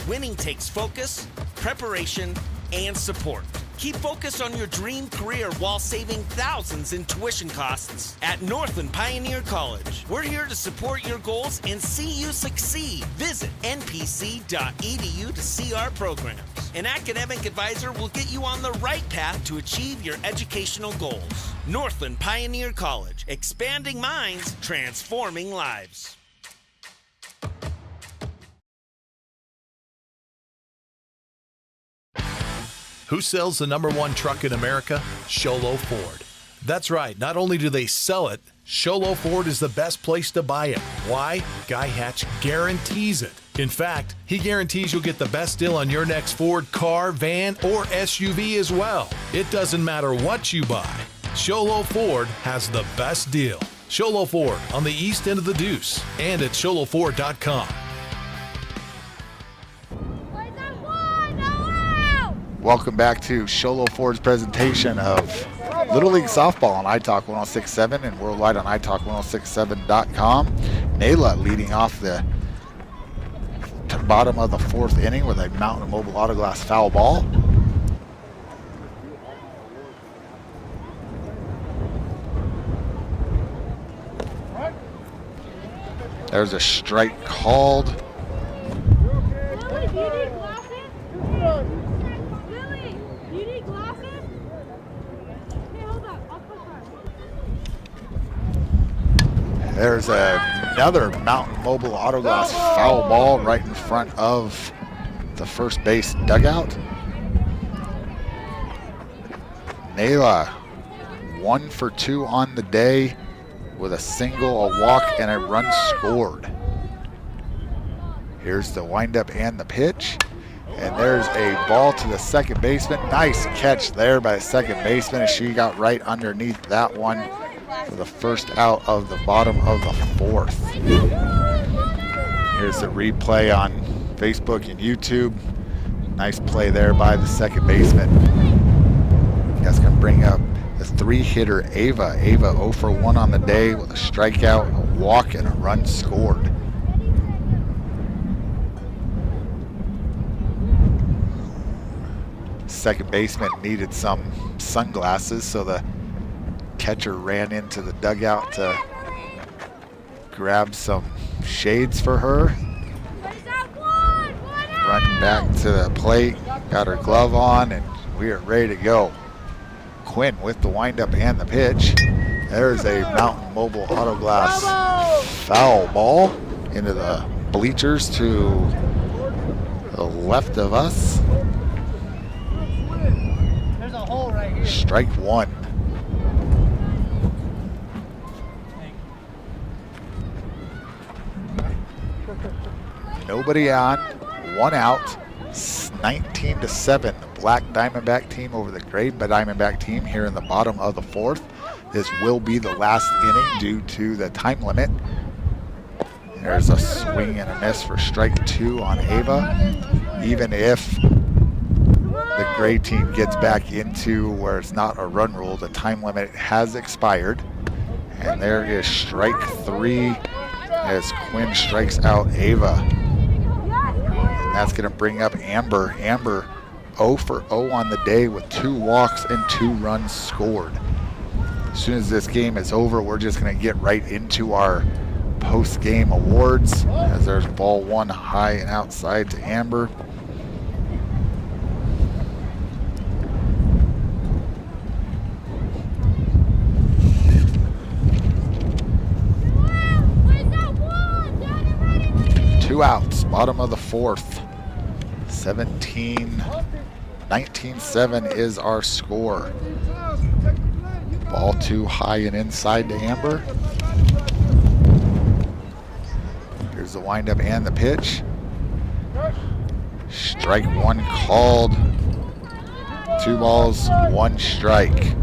Winning takes focus, preparation, and support. Keep focused on your dream career while saving thousands in tuition costs at Northland Pioneer College. We're here to support your goals and see you succeed. Visit npc.edu to see our programs. An academic advisor will get you on the right path to achieve your educational goals. Northland Pioneer College, expanding minds, transforming lives. Who sells the #1 truck in America? Show Low Ford. That's right. Not only do they sell it, Show Low Ford is the best place to buy it. Why? Guy Hatch guarantees it. In fact, he guarantees you'll get the best deal on your next Ford car, van, or SUV as well. It doesn't matter what you buy. Show Low Ford has the best deal. Show Low Ford on the east end of the Deuce and at showlowford.com. Welcome back to Show Low Ford's presentation of Little League Softball on iTalk 106.7 and worldwide on iTalk1067.com. Nayla leading off the bottom of the 4th inning with a Mountain Mobile Auto Glass foul ball. There's a strike called. There's another Mountain Mobile Auto Glass foul ball right in front of the first base dugout. Nayla 1 for 2 on the day with a single, a walk, and a run scored. Here's the windup and the pitch. And there's a ball to the second baseman. Nice catch there by the second baseman as she got right underneath that one for the first out of the bottom of the 4th. Here's the replay on Facebook and YouTube. Nice play there by the second baseman. That's going to bring up the 3-hitter Ava. Ava 0 for 1 on the day with a strikeout, a walk, and a run scored. Second baseman needed some sunglasses, so the catcher ran into the dugout to grab some shades for her. Run back to the plate, got her glove on, and we are ready to go. Quinn with the windup and the pitch. There's a Mountain Mobile Auto Glass foul ball into the bleachers to the left of us. There's a hole right here. Strike 1. nobody on, 1 out, 19-7. The Black Diamondback team over the Gray Diamondback team here in the bottom of the 4th. This will be the last inning due to the time limit. There's a swing and a miss for strike 2 on Ava. Even if the Gray team gets back into where it's not a run rule, the time limit has expired. And there is strike 3 as Quinn strikes out Ava. And that's going to bring up Amber. Amber 0 for 0 on the day with 2 walks and 2 runs scored. As soon as this game is over, we're just going to get right into our post-game awards, as there's ball 1 high and outside to Amber. Two outs, bottom of the 4th. 19-7 is our score. Ball 2 high and inside to Amber. Here's the windup and the pitch. Strike 1 called. 2 balls, 1 strike.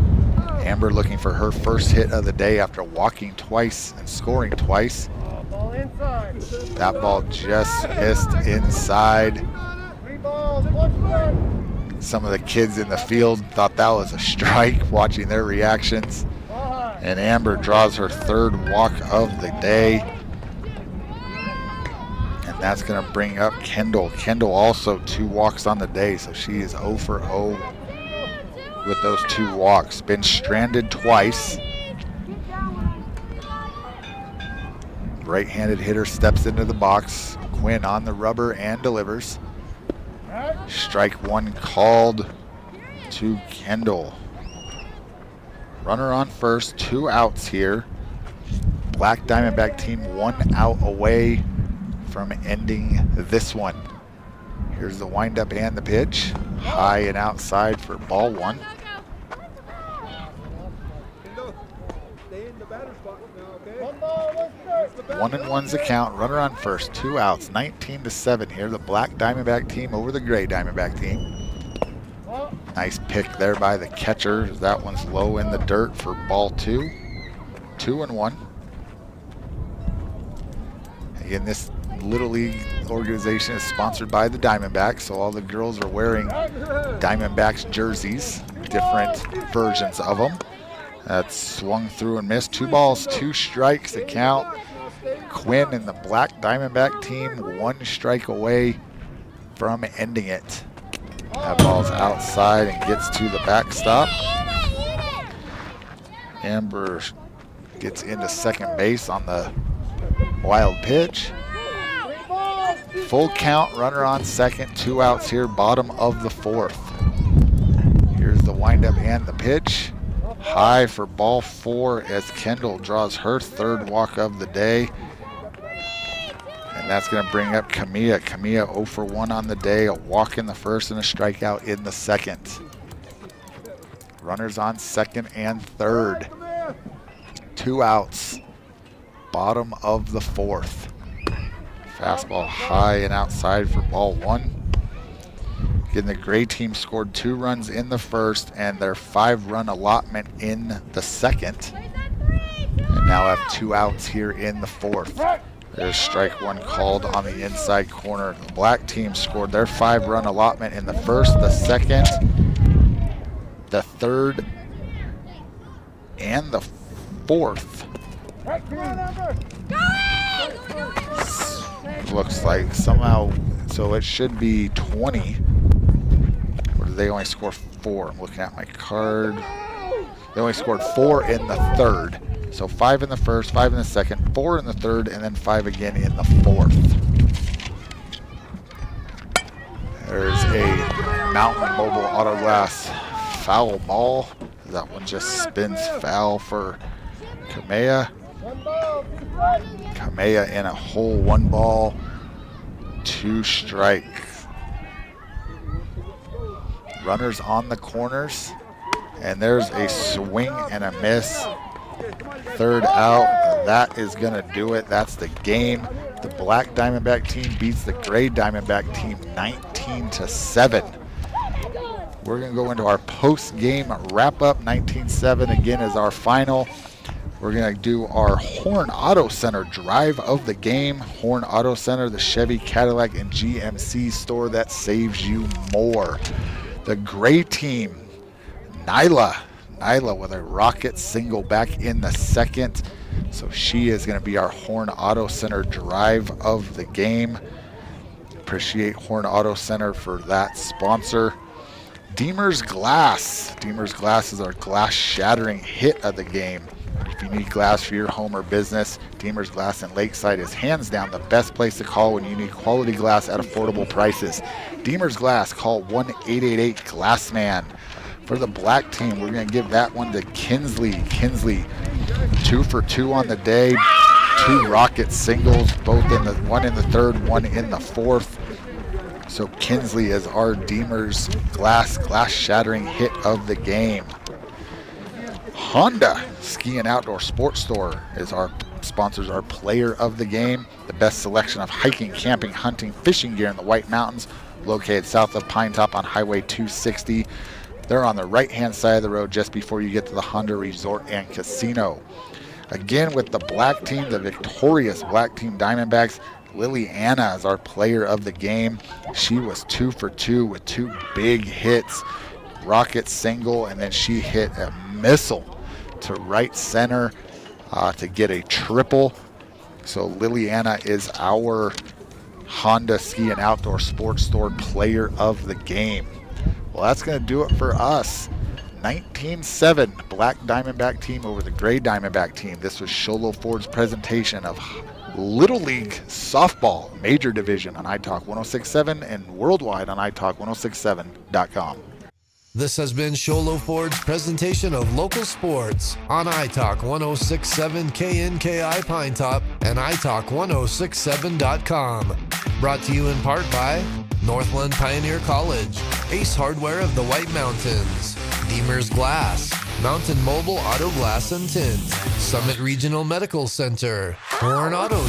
Amber looking for her first hit of the day after walking twice and scoring twice. That ball just missed inside. Some of the kids in the field thought that was a strike, watching their reactions. And Amber draws her 3rd walk of the day. And that's going to bring up Kendall. Kendall also 2 walks on the day, so she is 0 for 0 with those 2 walks. Been stranded twice. Right-handed hitter steps into the box. Quinn on the rubber and delivers. Strike 1 called to Kendall. Runner on first, 2 outs here. Black Diamondback team 1 out away from ending this one. Here's the windup and the pitch. High and outside for ball 1. 1-1's the count. Runner on first, 2 outs, 19-7 here. The Black Diamondback team over the Gray Diamondback team. Nice pick there by the catcher. That one's low in the dirt for ball 2. 2-1. Again, this Little League organization is sponsored by the Diamondbacks, so all the girls are wearing Diamondbacks jerseys, different versions of them. That's swung through and missed. 2 balls, 2 strikes to count. Quinn and the Black Diamondback team 1 strike away from ending it. That ball's outside and gets to the backstop. Amber gets into second base on the wild pitch. Full count, runner on second, 2 outs here, bottom of the 4th. Here's the windup and the pitch. High for ball 4 as Kendall draws her 3rd walk of the day. And that's going to bring up Camilla. Camilla 0 for 1 on the day, a walk in the 1st and a strikeout in the 2nd. Runners on 2nd and 3rd. 2 outs, bottom of the 4th. Fastball high and outside for ball 1. Again, the Gray team scored 2 runs in the 1st and their 5-run allotment in the 2nd. And now have 2 outs here in the 4th. There's strike 1 called on the inside corner. The Black team scored their 5-run allotment in the 1st, the 2nd, the 3rd, and the 4th. Looks like somehow, so it should be 20. Or did they only score 4? I'm looking at my card. They only scored 4 in the 3rd. So 5 in the 1st, 5 in the 2nd, 4 in the 3rd, and then 5 again in the 4th. There's a Mountain Mobile Auto Glass foul ball. That one just spins foul for Kamea. Kamea in a hole, 1 ball, 2 strikes. Runners on the corners, and there's a swing and a miss Third out. That is going to do it. That's the game. The black Diamondback team beats the gray Diamondback team 19-7. We're going to go into our post-game wrap-up. 19-7 again is our final. We're going to do our Horn Auto Center drive of the game. Horn Auto Center, the Chevy, Cadillac, and GMC store that saves you more. The gray team, Nyla with a rocket single back in the second. So she is going to be our Horn Auto Center drive of the game. Appreciate Horn Auto Center for that sponsor. Deemer's Glass. Deemer's Glass is our glass shattering hit of the game. If you need glass for your home or business, Deemer's Glass in Lakeside is hands down the best place to call when you need quality glass at affordable prices. Deemer's Glass, call 1-888-GLASSMAN. For the black team, we're going to give that one to Kinsley. Kinsley, 2 for 2 on the day. 2 rocket singles, one in the third, one in the fourth. So Kinsley is our Deemer's Glass shattering hit of the game. Honda Ski and Outdoor Sports Store is our sponsors, our player of the game. The best selection of hiking, camping, hunting, fishing gear in the White Mountains, located south of Pine Top on Highway 260. They're on the right-hand side of the road just before you get to the Honda Resort and Casino. Again, with the black team, the victorious black team Diamondbacks, Lily Anna is our player of the game. She was 2 for 2 with 2 big hits, rocket single, and then she hit a missile to right center to get a triple. So Liliana is our Honda Ski and Outdoor Sports Store player of the game. Well, that's going to do it for us. 19-7 black Diamondback team over the gray Diamondback team. This was Sholo Ford's presentation of Little League Softball Major Division on iTalk 106.7 and worldwide on iTalk1067.com. This has been Sholo Ford's presentation of local sports on iTalk 106.7 KNKI Pine Top and iTalk1067.com. Brought to you in part by Northland Pioneer College, Ace Hardware of the White Mountains, Deemer's Glass, Mountain Mobile Auto Glass and Tint, Summit Regional Medical Center, Horn Auto